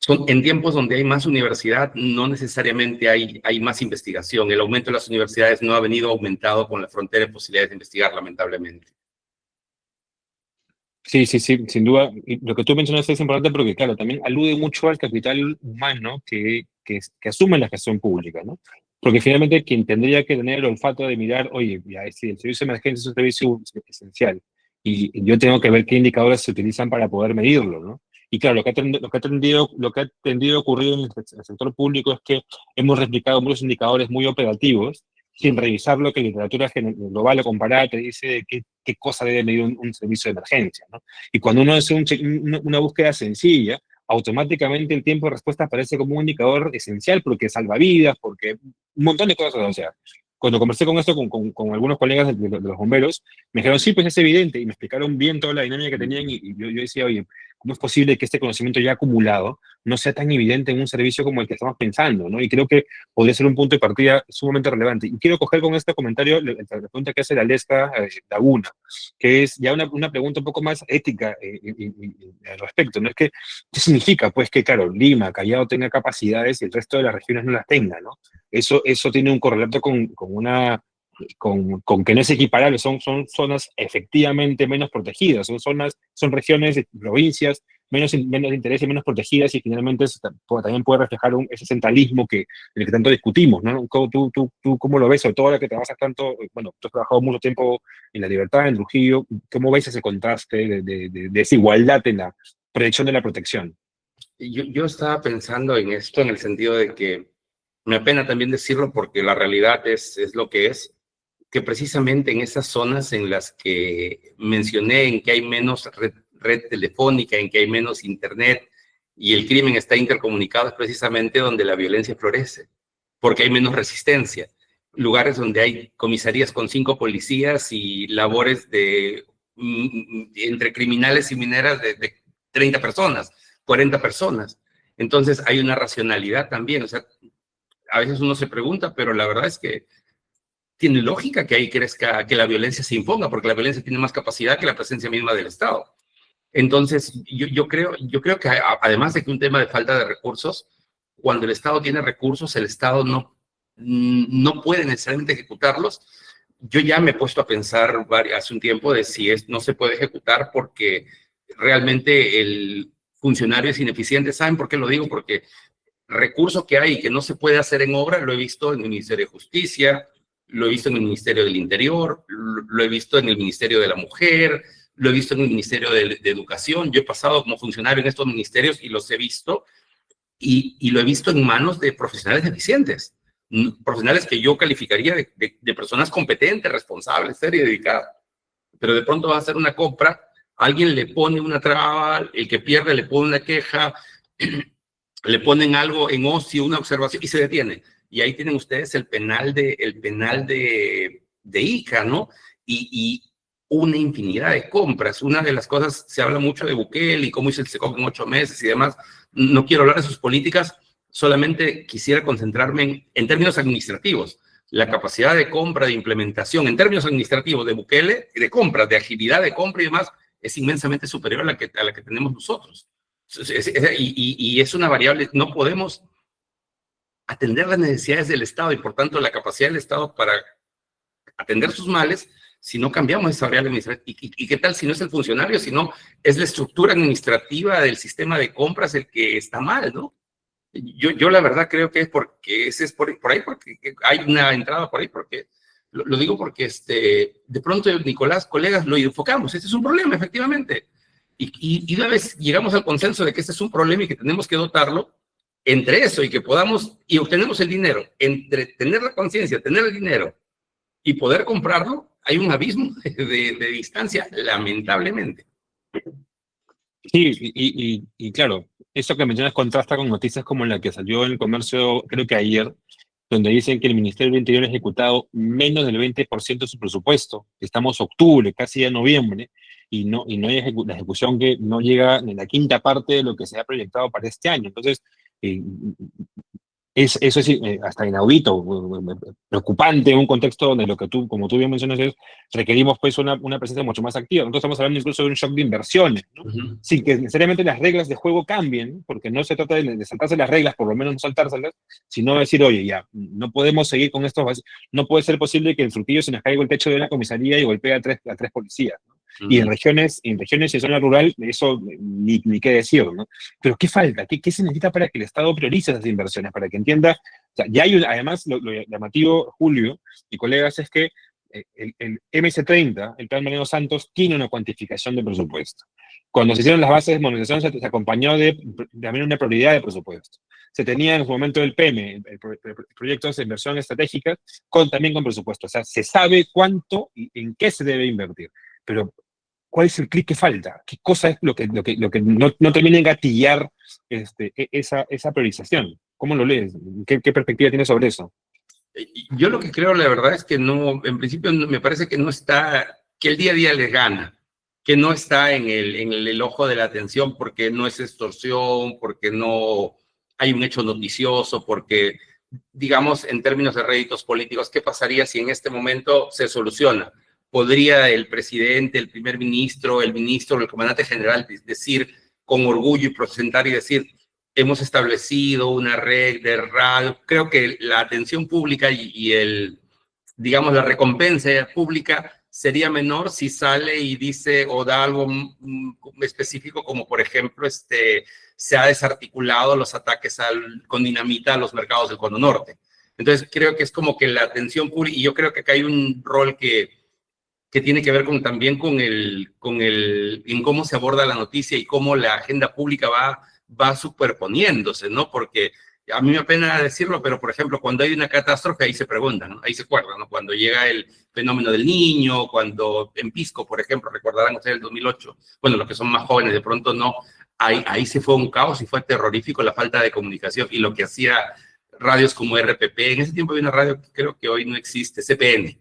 en tiempos donde hay más universidad, no necesariamente hay más investigación. El aumento de las universidades no ha venido aumentado con la frontera de posibilidades de investigar, lamentablemente. Sí, sí, sí, sin duda. Y lo que tú mencionas es importante porque, claro, también alude mucho al capital humano que asume la gestión pública, ¿no? Porque finalmente quien tendría que tener el olfato de mirar, oye, ya, si el servicio de emergencia es un servicio esencial y yo tengo que ver qué indicadores se utilizan para poder medirlo, ¿no? Y claro, lo que ha tendido a ocurrir en el sector público es que hemos replicado muchos indicadores muy operativos sin revisar lo que la literatura global o comparada te dice de qué cosa debe medir un servicio de emergencia, ¿no? Y cuando uno hace una búsqueda sencilla, automáticamente el tiempo de respuesta aparece como un indicador esencial porque salva vidas, porque un montón de cosas. O sea, cuando conversé con esto con algunos colegas de los bomberos, me dijeron, sí, pues es evidente, y me explicaron bien toda la dinámica que tenían, y yo decía, oye, ¿cómo es posible que este conocimiento ya acumulado no sea tan evidente en un servicio como el que estamos pensando, ¿no? Y creo que podría ser un punto de partida sumamente relevante. Y quiero coger con este comentario la pregunta que hace la Aleska Laguna, que es ya una pregunta un poco más ética al respecto, ¿no? Es que, ¿qué significa? Pues que, claro, Lima, Callao tenga capacidades y el resto de las regiones no las tenga, ¿no? Eso tiene un correlato con que no es equiparable, son zonas efectivamente menos protegidas, son regiones, provincias menos interés y menos protegidas, y finalmente eso también puede reflejar ese centralismo en el que tanto discutimos, ¿no? ¿Tú cómo lo ves? Sobre todo ahora que trabajas tanto, bueno, tú has trabajado mucho tiempo en La Libertad, en Trujillo, ¿cómo ves ese contraste de desigualdad en la proyección de la protección? Yo estaba pensando en esto en el sentido de que me apena también decirlo porque la realidad es lo que es, que precisamente en esas zonas en las que mencioné en que hay menos red telefónica, en que hay menos internet y el crimen está intercomunicado, es precisamente donde la violencia florece, porque hay menos resistencia. Lugares donde hay comisarías con 5 policías y labores entre criminales y mineras de 30 personas, 40 personas. Entonces hay una racionalidad también. O sea, a veces uno se pregunta, pero la verdad es que tiene lógica que ahí crezca, que la violencia se imponga, porque la violencia tiene más capacidad que la presencia misma del Estado. Entonces, yo creo que además de que un tema de falta de recursos, cuando el Estado tiene recursos, el Estado no puede necesariamente ejecutarlos. Yo ya me he puesto a pensar hace un tiempo de si no se puede ejecutar porque realmente el funcionario es ineficiente. ¿Saben por qué lo digo? Porque recurso que hay y que no se puede hacer en obra, lo he visto en el Ministerio de Justicia, lo he visto en el Ministerio del Interior, lo he visto en el Ministerio de la Mujer, lo he visto en el Ministerio de Educación. Yo he pasado como funcionario en estos ministerios y los he visto, y lo he visto en manos de profesionales eficientes, profesionales que yo calificaría de personas competentes, responsables, serias y dedicadas. Pero de pronto va a hacer una compra, alguien le pone una traba, el que pierde le pone una queja, le ponen algo en ocio, una observación, y se detiene. Y ahí tienen ustedes el penal de Ica, ¿no? Y una infinidad de compras. Una de las cosas, se habla mucho de Bukele y cómo hizo el SECOP en 8 meses y demás. No quiero hablar de sus políticas, solamente quisiera concentrarme en términos administrativos. La capacidad de compra, de implementación, en términos administrativos de Bukele, de compras, de agilidad de compra y demás, es inmensamente superior a la que tenemos nosotros. Y es una variable, no podemos atender las necesidades del Estado y por tanto la capacidad del Estado para atender sus males si no cambiamos esa variable administrativa. ¿Y qué tal si no es el funcionario, sino es la estructura administrativa del sistema de compras el que está mal, ¿no? Yo la verdad creo que es porque ese es por ahí, porque hay una entrada por ahí, porque lo digo porque de pronto Nicolás, colegas, lo enfocamos. Este es un problema, efectivamente. Y una vez llegamos al consenso de que este es un problema y que tenemos que dotarlo, entre eso y que podamos, y obtenemos el dinero, entre tener la conciencia, tener el dinero y poder comprarlo, hay un abismo de distancia, lamentablemente. Sí, y claro, eso que mencionas contrasta con noticias como la que salió en el Comercio, creo que ayer, donde dicen que el Ministerio del Interior ha ejecutado menos del 20% de su presupuesto. Estamos octubre, casi ya noviembre, y no hay la ejecución que no llega ni la quinta parte de lo que se ha proyectado para este año. Entonces, eh, eso es hasta inaudito, preocupante en un contexto donde lo que tú, como tú bien mencionas, es requerimos pues una presencia mucho más activa. Nosotros estamos hablando incluso de un shock de inversiones, ¿no? Sin que necesariamente las reglas de juego cambien, porque no se trata de saltarse las reglas, por lo menos no saltárselas, sino decir, oye, ya, no podemos seguir con esto, no puede ser posible que en Frutillo se nos caiga el techo de una comisaría y golpee a tres policías, ¿no? Y en regiones y en zona rural, eso ni qué decir, ¿no? Pero ¿qué falta? ¿Qué se necesita para que el Estado priorice esas inversiones? Para que entienda, o sea, ya hay además, lo llamativo, Julio y colegas, es que el MC30, el Plan Mariano Santos, tiene una cuantificación de presupuesto. Cuando se hicieron las bases de monetización, se acompañó de también una prioridad de presupuesto. Se tenía en su momento el PEME, el proyectos de inversión estratégica, también con presupuesto. O sea, se sabe cuánto y en qué se debe invertir. Pero ¿cuál es el clic que falta? ¿Qué cosa es lo que no termina de gatillar esa priorización? ¿Cómo lo lees? ¿Qué perspectiva tienes sobre eso? Yo lo que creo, la verdad, es que no, en principio me parece que no está, que el día a día les gana, que no está en el ojo de la atención porque no es extorsión, porque no hay un hecho noticioso, porque, digamos, en términos de réditos políticos, ¿qué pasaría si en este momento se soluciona? ¿Podría el presidente, el primer ministro, el ministro, el comandante general decir con orgullo y presentar y decir, hemos establecido una red de radio? Creo que la atención pública digamos, la recompensa pública sería menor si sale y dice o da algo específico, como por ejemplo, se ha desarticulado los ataques con dinamita a los mercados del Cono Norte. Entonces, creo que es como que la atención pública, y yo creo que acá hay un rol que tiene que ver también con en cómo se aborda la noticia y cómo la agenda pública va superponiéndose, ¿no? Porque a mí me apena decirlo, pero por ejemplo, cuando hay una catástrofe, ahí se preguntan, ¿no? Ahí se acuerdan, ¿no? Cuando llega el fenómeno del Niño, cuando en Pisco, por ejemplo, recordarán ustedes el 2008, bueno, los que son más jóvenes de pronto no, ahí se fue un caos y fue terrorífico la falta de comunicación y lo que hacía radios como RPP, en ese tiempo había una radio que creo que hoy no existe, CPN,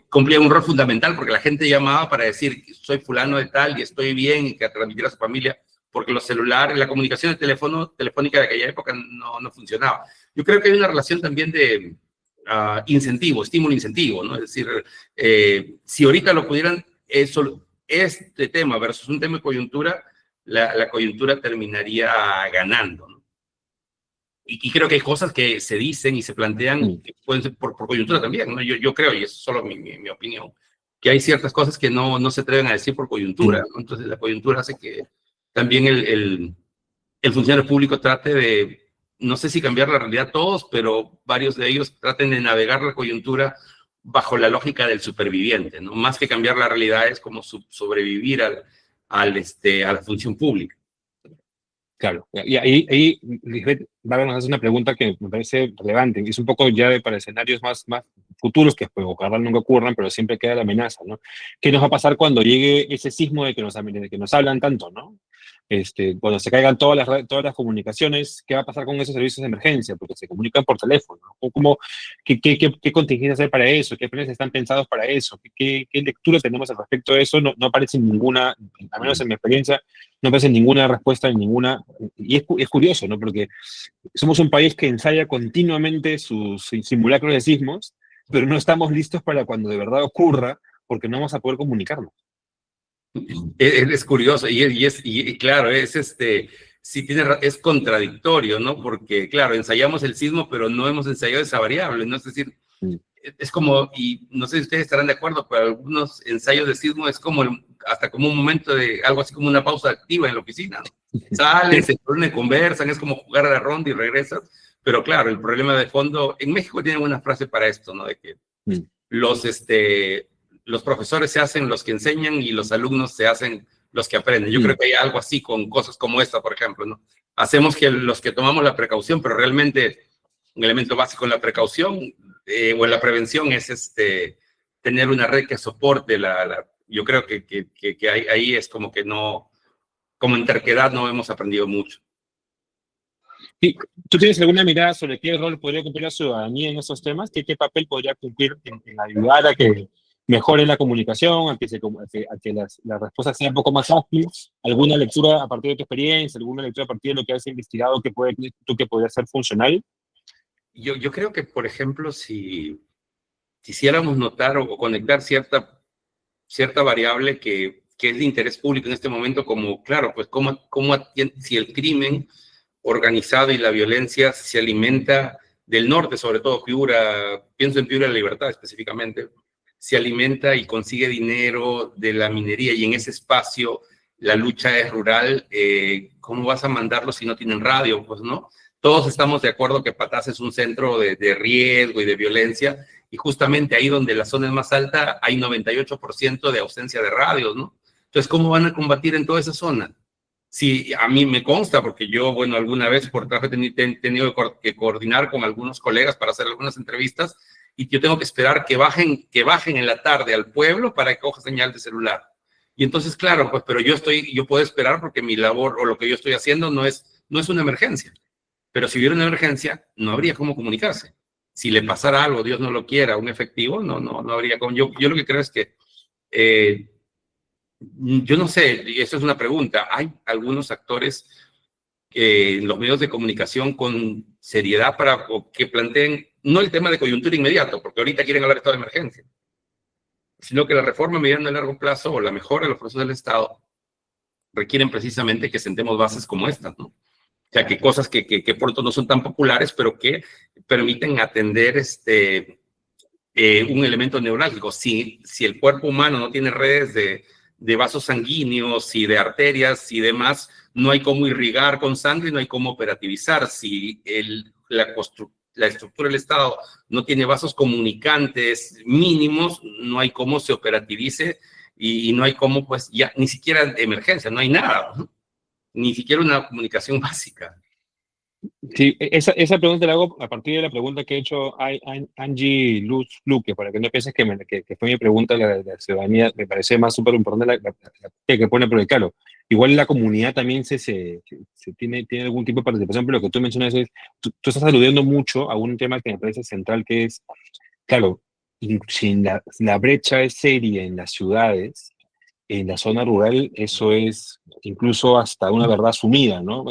cumplía un rol fundamental porque la gente llamaba para decir, soy fulano de tal y estoy bien y que transmitir a su familia, porque los celulares, la comunicación de telefónica de aquella época no funcionaba. Yo creo que hay una relación también de incentivo, estímulo-incentivo, ¿no? Es decir, si ahorita lo pudieran, este tema versus un tema de coyuntura, la coyuntura terminaría ganando, ¿no? Y creo que hay cosas que se dicen y se plantean que pueden ser por coyuntura también, ¿no? Yo creo, y es solo mi opinión, que hay ciertas cosas que no se atreven a decir por coyuntura, ¿no? Entonces la coyuntura hace que también el funcionario público trate de, no sé si cambiar la realidad todos, pero varios de ellos traten de navegar la coyuntura bajo la lógica del superviviente, ¿no? Más que cambiar la realidad es como sobrevivir a la función pública. Claro, y ahí Lisbeth Vargas nos hace una pregunta que me parece relevante, y es un poco ya para escenarios más futuros que pues, ojalá nunca ocurran, pero siempre queda la amenaza, ¿no? ¿Qué nos va a pasar cuando llegue ese sismo de que nos hablan tanto, ¿no? Cuando se caigan todas las comunicaciones, ¿qué va a pasar con esos servicios de emergencia? Porque se comunican por teléfono, ¿no? ¿Qué contingencias hay para eso? ¿Qué planes están pensados para eso? ¿Qué lectura tenemos al respecto de eso? No aparece ninguna, al menos en mi experiencia, no aparece ninguna respuesta en ninguna, y es curioso, ¿no? Porque somos un país que ensaya continuamente sus simulacros de sismos, pero no estamos listos para cuando de verdad ocurra, porque no vamos a poder comunicarnos. Es curioso, y claro, sí es contradictorio, ¿no? Porque, claro, ensayamos el sismo, pero no hemos ensayado esa variable, ¿no? Es decir, es como, y no sé si ustedes estarán de acuerdo, pero algunos ensayos de sismo es como, hasta como un momento de, algo así como una pausa activa en la oficina, ¿no? Salen, se ponen, conversan, es como jugar a la ronda y regresas, pero claro, el problema de fondo, en México tienen una frase para esto, ¿no? De que los profesores se hacen los que enseñan y los alumnos se hacen los que aprenden. Yo creo que hay algo así con cosas como esta, por ejemplo, ¿no? Hacemos que los que tomamos la precaución, pero realmente un elemento básico en la precaución o en la prevención es tener una red que soporte yo creo que ahí es como que no, como en terquedad no hemos aprendido mucho. Sí, ¿tú tienes alguna mirada sobre qué rol podría cumplir la ciudadanía en esos temas? ¿Qué papel podría cumplir en ayudar a que mejore la comunicación, a que las respuestas sean un poco más ágiles? ¿Alguna lectura a partir de tu experiencia, alguna lectura a partir de lo que has investigado que podría ser funcional? Yo creo que, por ejemplo, si quisiéramos notar o conectar cierta variable que es de interés público en este momento, como, claro, pues si el crimen organizado y la violencia se alimenta del norte, sobre todo Piura, pienso en Piura de la Libertad específicamente, se alimenta y consigue dinero de la minería y en ese espacio la lucha es rural, ¿cómo vas a mandarlo si no tienen radio? Pues no. Todos estamos de acuerdo que Patas es un centro de riesgo y de violencia, y justamente ahí donde la zona es más alta hay 98% de ausencia de radios, ¿no? Entonces, ¿cómo van a combatir en toda esa zona? Sí, a mí me consta, porque yo, bueno, alguna vez por trabajo he tenido que coordinar con algunos colegas para hacer algunas entrevistas, y yo tengo que esperar que bajen en la tarde al pueblo para que coja señal de celular. Y entonces, claro, pues, pero yo puedo esperar porque mi labor o lo que yo estoy haciendo no es una emergencia. Pero si hubiera una emergencia, no habría cómo comunicarse. Si le pasara algo, Dios no lo quiera, un efectivo, no habría cómo. Yo lo que creo es que yo no sé, y eso es una pregunta, hay algunos actores en los medios de comunicación con seriedad para que planteen, no el tema de coyuntura inmediato, porque ahorita quieren hablar de estado de emergencia, sino que la reforma a mediano y largo plazo o la mejora de los procesos del Estado requieren precisamente que sentemos bases como estas, ¿no? O sea, que cosas que pronto no son tan populares, pero que permiten atender un elemento neurálgico. Si el cuerpo humano no tiene redes de vasos sanguíneos y de arterias y demás, no hay cómo irrigar con sangre y no hay cómo operativizar. Si la estructura del Estado no tiene vasos comunicantes mínimos, no hay cómo se operativice y no hay cómo, pues ya, ni siquiera de emergencia, no hay nada, ¿no? Ni siquiera una comunicación básica. Sí, esa pregunta la hago a partir de la pregunta que ha hecho Angie Luz Luque, para que no pienses que fue mi pregunta, la ciudadanía, me parece más súper importante la que pone, porque claro, igual la comunidad también tiene algún tipo de participación, pero lo que tú mencionas es, tú estás aludiendo mucho a un tema que me parece central, que es, claro, si la brecha es seria en las ciudades, en la zona rural eso es incluso hasta una verdad sumida, ¿no?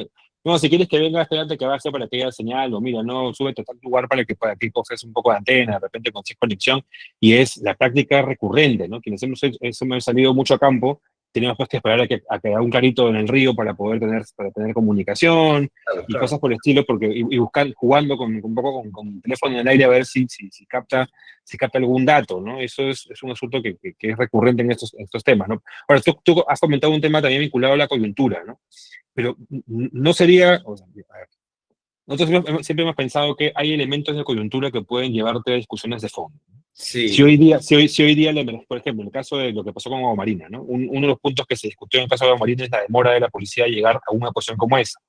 No, si quieres que venga, espérate que baje para que haya señal, o mira, no, súbete a tal lugar para que coges un poco de antena, de repente consigues conexión, y es la práctica recurrente, ¿no? Quienes hemos salido mucho a campo, tenemos pues que esperar a que haya un carrito en el río para tener comunicación, Claro, y claro. cosas por el estilo, y buscar, jugando un poco con el teléfono en el aire a ver si capta algún dato, ¿no? Eso es un asunto que es recurrente en estos temas, ¿no? Ahora, tú has comentado un tema también vinculado a la coyuntura, ¿no? Pero no sería, o sea, a ver, nosotros siempre hemos pensado que hay elementos de coyuntura que pueden llevarte a discusiones de fondo. Si Sí. hoy día, por ejemplo, en el caso de lo que pasó con Agua Marina, ¿no? Uno de los puntos que se discutió en el caso de Agua Marina es la demora de la policía de llegar a una posición como esa,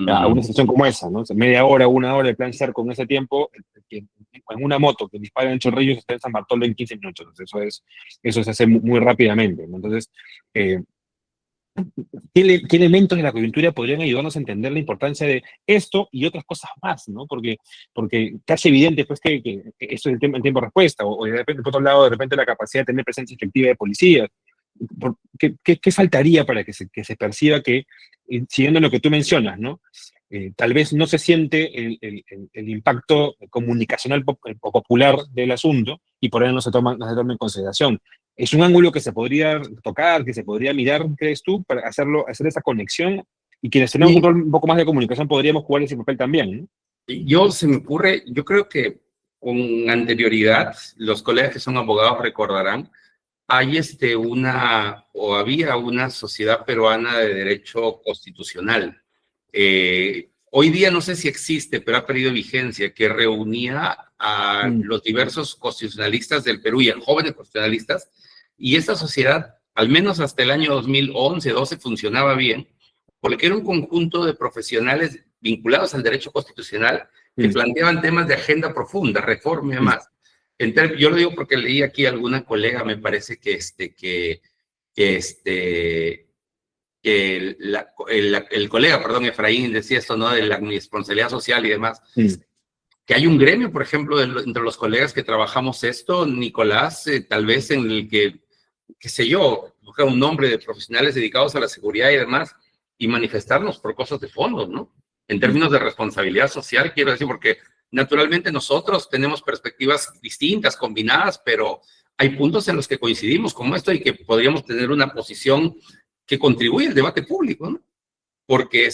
a una Mm, situación como esa, ¿no? O sea, media hora, una hora, el plan ser con ese tiempo, en una moto que dispara en Chorrillos está en San Bartolo en 15 minutos. Eso se hace muy rápidamente, ¿no? Entonces, eh, ¿qué elementos de la coyuntura podrían ayudarnos a entender la importancia de esto y otras cosas más, ¿no? Porque casi evidente pues, que esto es el tiempo-respuesta, o de repente, por otro lado, de repente la capacidad de tener presencia efectiva de policías. ¿Qué faltaría para que se perciba que, siguiendo lo que tú mencionas, ¿no? Tal vez no se siente el impacto comunicacional o popular del asunto y por ello no se toma en consideración? ¿Es un ángulo que se podría tocar, que se podría mirar, crees tú, para hacer esa conexión? Y quienes tenemos un sí, rol un poco más de comunicación podríamos jugar ese papel también, ¿no? se me ocurre, yo creo que con anterioridad, los colegas que son abogados recordarán, hay o había una sociedad peruana de derecho constitucional. Hoy día no sé si existe, pero ha perdido vigencia, que reunía a Mm, los diversos constitucionalistas del Perú y a jóvenes constitucionalistas, y esta sociedad, al menos hasta el año 2011, 12, funcionaba bien, porque era un conjunto de profesionales vinculados al derecho constitucional que mm, planteaban temas de agenda profunda, reforma y mm, demás. Yo lo digo porque leí aquí a alguna colega, me parece que, el colega, perdón, Efraín, decía esto, ¿no? De la responsabilidad social y demás. mm, Que hay un gremio, por ejemplo, entre los colegas que trabajamos esto, Nicolás, tal vez en el que, qué sé yo, buscar un nombre de profesionales dedicados a la seguridad y demás, y manifestarnos por cosas de fondo, ¿no? En mm. términos de responsabilidad social, quiero decir, porque naturalmente nosotros tenemos perspectivas distintas, combinadas, pero hay puntos en los que coincidimos como esto y que podríamos tener una posición que contribuye al debate público, ¿no? Porque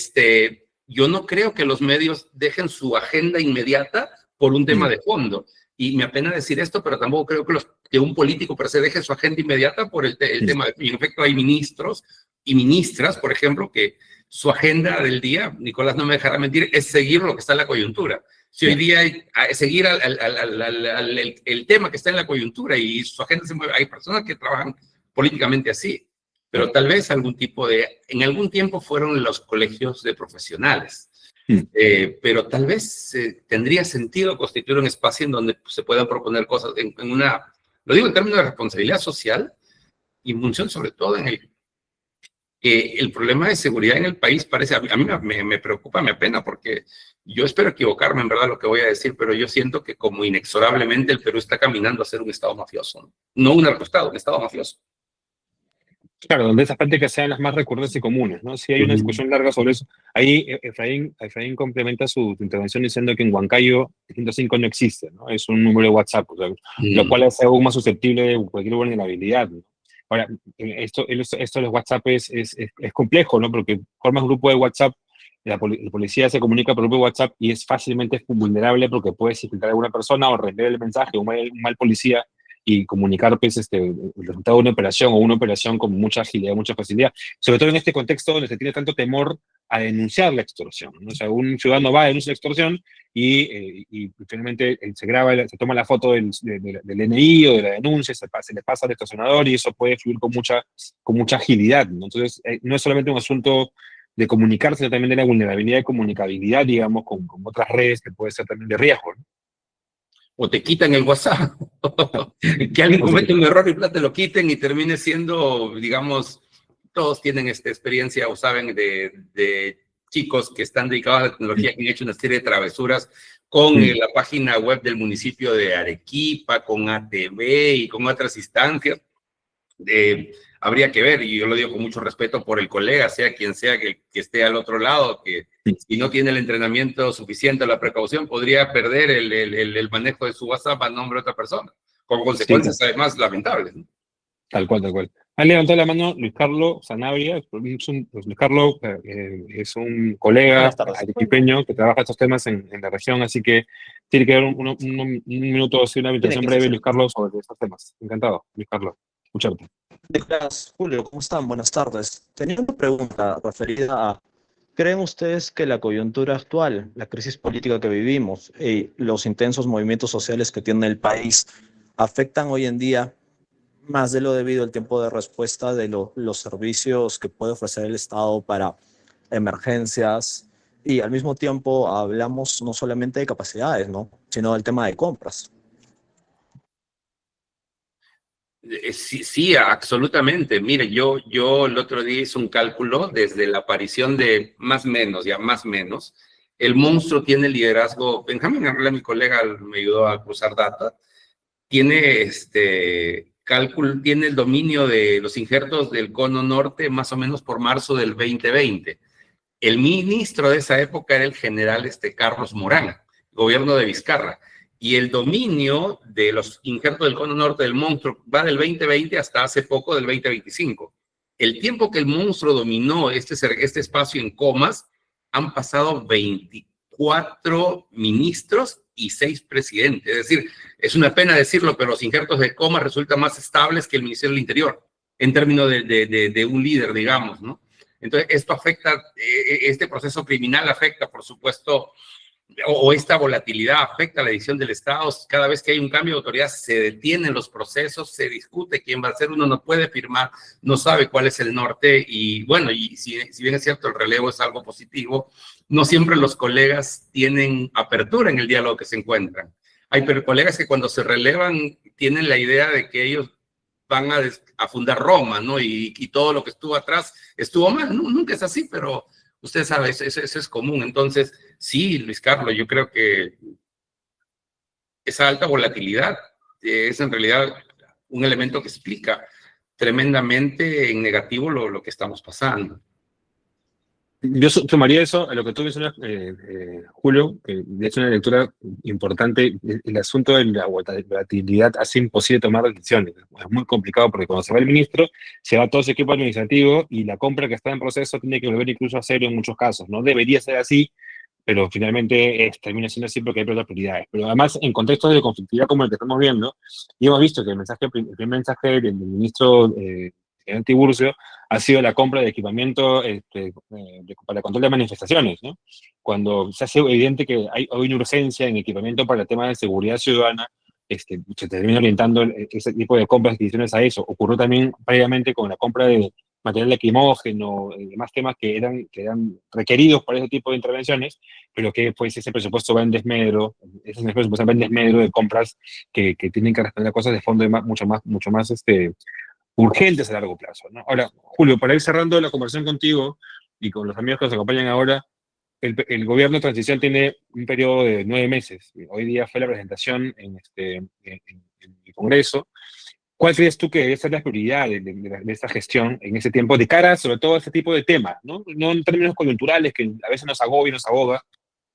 yo no creo que los medios dejen su agenda inmediata por un tema Mm, de fondo. Y me apena decir esto, pero tampoco creo que un político per se deje su agenda inmediata por el mm, tema de... Y en efecto hay ministros y ministras, por ejemplo, que su agenda del día, Nicolás no me dejará mentir, es seguir lo que está en la coyuntura. Si hoy ya. día hay, seguir el tema que está en la coyuntura y su agenda se mueve, hay personas que trabajan políticamente así, pero tal vez en algún tiempo fueron los colegios de profesionales, Mm. pero tal vez tendría sentido constituir un espacio en donde se puedan proponer cosas lo digo en términos de responsabilidad social y función sobre todo en el problema de seguridad en el país parece, a mí me preocupa, me apena, porque yo espero equivocarme en verdad lo que voy a decir, pero yo siento que como inexorablemente el Perú está caminando a ser un Estado mafioso, no un narcoestado, un Estado mafioso. Claro, donde esas prácticas sean las más recurrentes y comunes, ¿no? Sí hay una Ujú. discusión larga sobre eso. Ahí Efraín complementa su intervención diciendo que en Huancayo 105 no existe, ¿no? Es un número de WhatsApp, o sea, lo Mm. cual es aún más susceptible de cualquier vulnerabilidad, ¿no? Ahora, esto de los WhatsApp es complejo, ¿no? Porque formas grupo de WhatsApp, la policía se comunica por grupo de WhatsApp y es fácilmente vulnerable porque puedes infiltrar a alguna persona o reenviar el mensaje, un mal policía y comunicar pues, el resultado de una operación o una operación con mucha agilidad, mucha facilidad, sobre todo en este contexto donde se tiene tanto temor a denunciar la extorsión, ¿no? O sea, un ciudadano va a denunciar la extorsión y finalmente se graba, se toma la foto del DNI o de la denuncia, se le pasa al extorsionador y eso puede fluir con mucha agilidad, ¿no? Entonces, no es solamente un asunto de comunicarse, sino también de la vulnerabilidad de comunicabilidad, digamos, con otras redes que puede ser también de riesgo, ¿no? O te quitan el WhatsApp, que alguien comete un error y te lo quiten y termine siendo, digamos, todos tienen esta experiencia o saben de chicos que están dedicados a la tecnología, que han hecho una serie de travesuras con la página web del municipio de Arequipa, con ATV y con otras instancias. Habría que ver, y yo lo digo con mucho respeto por el colega, sea quien sea que esté al otro lado, que si no tiene el entrenamiento suficiente o la precaución, podría perder el manejo de su WhatsApp a nombre de otra persona, con consecuencias además lamentables, ¿no? Tal cual, tal cual. Ha levantado la mano Luis Carlos Sanabria. Luis Carlos es un colega arequipeño que trabaja estos temas en la región, así que tiene que dar un minuto, así una invitación breve, Luis Carlos, sobre estos temas. Encantado, Luis Carlos, escucharte. Nicolás, Julio, ¿cómo están? Buenas tardes. Tenía una pregunta referida a, ¿creen ustedes que la coyuntura actual, la crisis política que vivimos y los intensos movimientos sociales que tiene el país afectan hoy en día más de lo debido al tiempo de respuesta de los servicios que puede ofrecer el Estado para emergencias? Y al mismo tiempo hablamos no solamente de capacidades, ¿no? Sino del tema de compras. Sí, sí, absolutamente. Mire, yo el otro día hice un cálculo desde la aparición de más menos. El monstruo tiene liderazgo. Benjamín Arla, mi colega, me ayudó a cruzar data. Tiene tiene el dominio de los injertos del cono norte más o menos por marzo del 2020. El ministro de esa época era el general Carlos Morán, gobierno de Vizcarra. Y el dominio de los injertos del cono norte del monstruo va del 2020 hasta hace poco, del 2025. El tiempo que el monstruo dominó este espacio en comas, han pasado 24 ministros y 6 presidentes. Es decir, es una pena decirlo, pero los injertos de coma resultan más estables que el Ministerio del Interior, en términos de un líder, digamos, ¿no? Entonces, esto afecta, este proceso criminal afecta, por supuesto, o esta volatilidad afecta la decisión del Estado. Cada vez que hay un cambio de autoridad, se detienen los procesos, se discute quién va a ser, uno no puede firmar, no sabe cuál es el norte, y bueno, y si bien es cierto, el relevo es algo positivo, no siempre los colegas tienen apertura en el diálogo que se encuentran. Hay colegas que cuando se relevan tienen la idea de que ellos van a fundar Roma, ¿no? Y todo lo que estuvo atrás estuvo mal. No, nunca es así, pero usted sabe, eso es común. Entonces, sí, Luis Carlos, yo creo que esa alta volatilidad es en realidad un elemento que explica tremendamente en negativo lo que estamos pasando. Yo sumaría eso a lo que tú mencionas, Julio, que es una lectura importante. El asunto de la volatilidad hace imposible tomar decisiones. Es muy complicado porque cuando se va el ministro, se va todo ese equipo administrativo y la compra que está en proceso tiene que volver incluso a cero en muchos casos. No debería ser así, pero finalmente termina siendo así porque hay otras prioridades. Pero además, en contextos de conflictividad como el que estamos viendo, y hemos visto que el primer mensaje del ministro Tiburcio ha sido la compra de equipamiento para el control de manifestaciones, ¿no? Cuando se hace evidente que hay una urgencia en equipamiento para el tema de seguridad ciudadana, se termina orientando ese tipo de compras y decisiones a eso. Ocurrió también previamente con la compra de material lacrimógeno y demás temas que eran requeridos para ese tipo de intervenciones, pero que pues ese presupuesto va en desmedro, de compras que tienen que responder a cosas de fondo mucho más urgentes a largo plazo, ¿no? Ahora, Julio, para ir cerrando la conversación contigo y con los amigos que nos acompañan ahora, el gobierno de transición tiene un periodo de 9 meses. Hoy día fue la presentación en el Congreso. ¿Cuál crees tú que debe ser la prioridad de esta gestión en ese tiempo, de cara sobre todo a este tipo de temas, ¿no? No en términos coyunturales, que a veces nos agobia y nos aboga,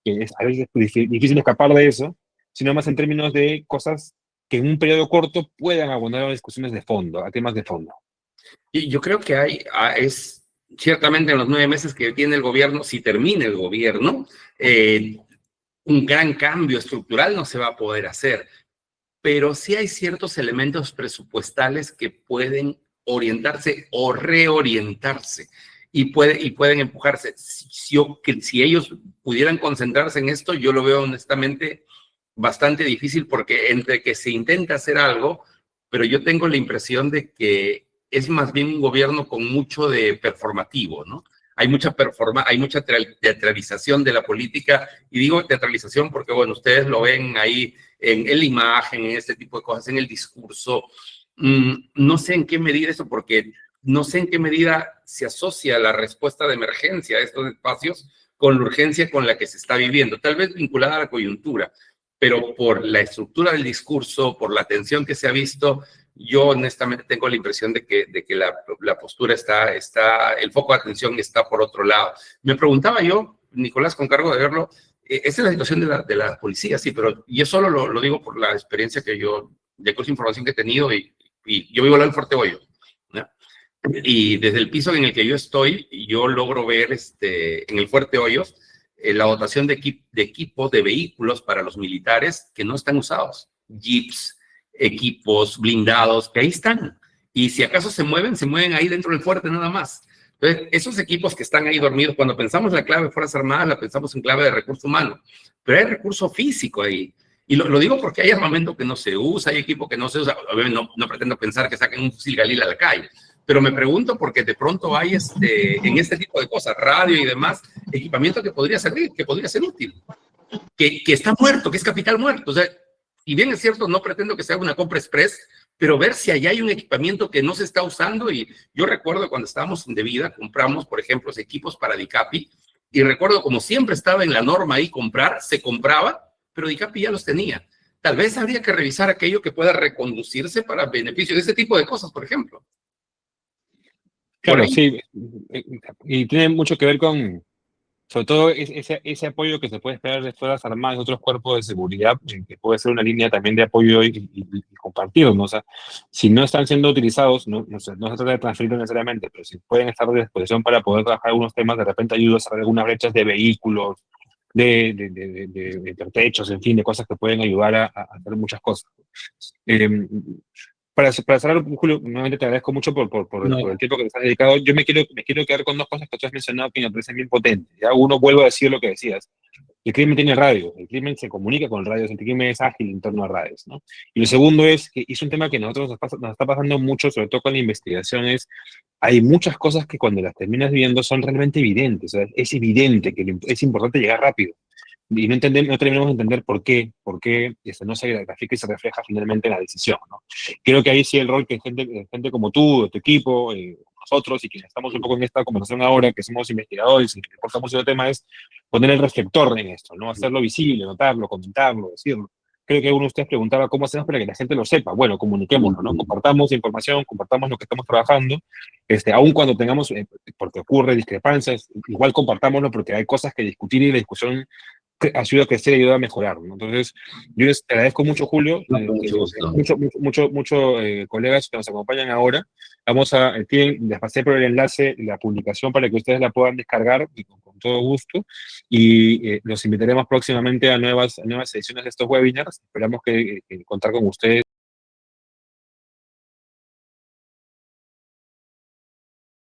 que es a veces difícil escapar de eso, sino más en términos de cosas que en un periodo corto puedan abonar a discusiones de fondo, a temas de fondo. Y yo creo que es ciertamente en los 9 meses que tiene el gobierno, si termina el gobierno, un gran cambio estructural no se va a poder hacer, pero sí hay ciertos elementos presupuestales que pueden orientarse o reorientarse y pueden empujarse. Si ellos pudieran concentrarse en esto, yo lo veo honestamente bastante difícil, porque entre que se intenta hacer algo, pero yo tengo la impresión de que es más bien un gobierno con mucho de performativo, ¿no? hay mucha hay mucha teatralización de la política, y digo teatralización porque, bueno, ustedes lo ven ahí en la imagen, en este tipo de cosas, en el discurso. No sé en qué medida eso, porque no sé en qué medida se asocia la respuesta de emergencia a estos espacios con la urgencia con la que se está viviendo, tal vez vinculada a la coyuntura, pero por la estructura del discurso, por la tensión que se ha visto, yo honestamente tengo la impresión de que la postura el foco de atención está por otro lado. Me preguntaba yo, Nicolás, con cargo de verlo, esta es la situación de la policía, sí, pero yo solo lo digo por la experiencia que yo, de curso de información que he tenido, y yo vivo en el Fuerte Hoyo, ¿no? Y desde el piso en el que yo estoy, yo logro ver en el Fuerte Hoyos la dotación de equipos, de vehículos para los militares que no están usados. Jeeps, equipos blindados, que ahí están. Y si acaso se mueven ahí dentro del fuerte nada más. Entonces, esos equipos que están ahí dormidos, cuando pensamos la clave de Fuerzas Armadas, la pensamos en clave de recurso humano, pero hay recurso físico ahí. Y lo digo porque hay armamento que no se usa, hay equipo que no se usa. Obviamente no pretendo pensar que saquen un fusil Galil a la calle, pero me pregunto porque de pronto hay en este tipo de cosas, radio y demás, equipamiento que podría servir, que podría ser útil, que está muerto, que es capital muerto. O sea, y bien es cierto, no pretendo que sea una compra express, pero ver si allá hay un equipamiento que no se está usando. Y yo recuerdo cuando estábamos en Devida, compramos, por ejemplo, equipos para DICAPI, y recuerdo como siempre estaba en la norma ahí comprar, se compraba, pero DICAPI ya los tenía. Tal vez habría que revisar aquello que pueda reconducirse para beneficio de este tipo de cosas, por ejemplo. Claro, sí, y tiene mucho que ver con, sobre todo, ese apoyo que se puede esperar de Fuerzas Armadas y otros cuerpos de seguridad, que puede ser una línea también de apoyo y compartido, ¿no? O sea, si no están siendo utilizados, no se trata de transferirlo necesariamente, pero si pueden estar a disposición para poder trabajar algunos temas, de repente ayuda a cerrar algunas brechas de vehículos, de techos, en fin, de cosas que pueden ayudar a hacer muchas cosas. Para cerrar, Julio, nuevamente te agradezco mucho por el tiempo que te has dedicado. Yo me quiero quedar con dos cosas que tú has mencionado que me parecen bien potentes. ¿Ya? Uno, vuelvo a decir lo que decías. El crimen tiene radio, el crimen se comunica con radios, el crimen es ágil en torno a radios, ¿no? Y lo segundo es que es un tema que a nosotros nos está pasando mucho, sobre todo con la investigación, hay muchas cosas que cuando las terminas viendo son realmente evidentes. O sea, es evidente que es importante llegar rápido. Y no terminamos de entender por qué no se grafica y se refleja finalmente en la decisión, ¿no? Creo que ahí sí el rol que gente como tú, de tu equipo, nosotros y quienes estamos un poco en esta conversación ahora, que somos investigadores y que importamos el tema, es poner el reflector en esto, ¿no? Hacerlo visible, notarlo, comentarlo, decirlo. Creo que uno de ustedes preguntaba cómo hacemos para que la gente lo sepa. Bueno, comuniquémoslo, ¿no? Compartamos información, compartamos lo que estamos trabajando, aun cuando tengamos, porque ocurre discrepancias, igual compartámoslo porque hay cosas que discutir y la discusión ayuda a crecer y ayuda a mejorar, ¿no? Entonces, yo les agradezco mucho, Julio, colegas que nos acompañan ahora. Les pasé por el enlace la publicación para que ustedes la puedan descargar y con todo gusto, y los invitaremos próximamente a nuevas ediciones de estos webinars. Esperamos contar con ustedes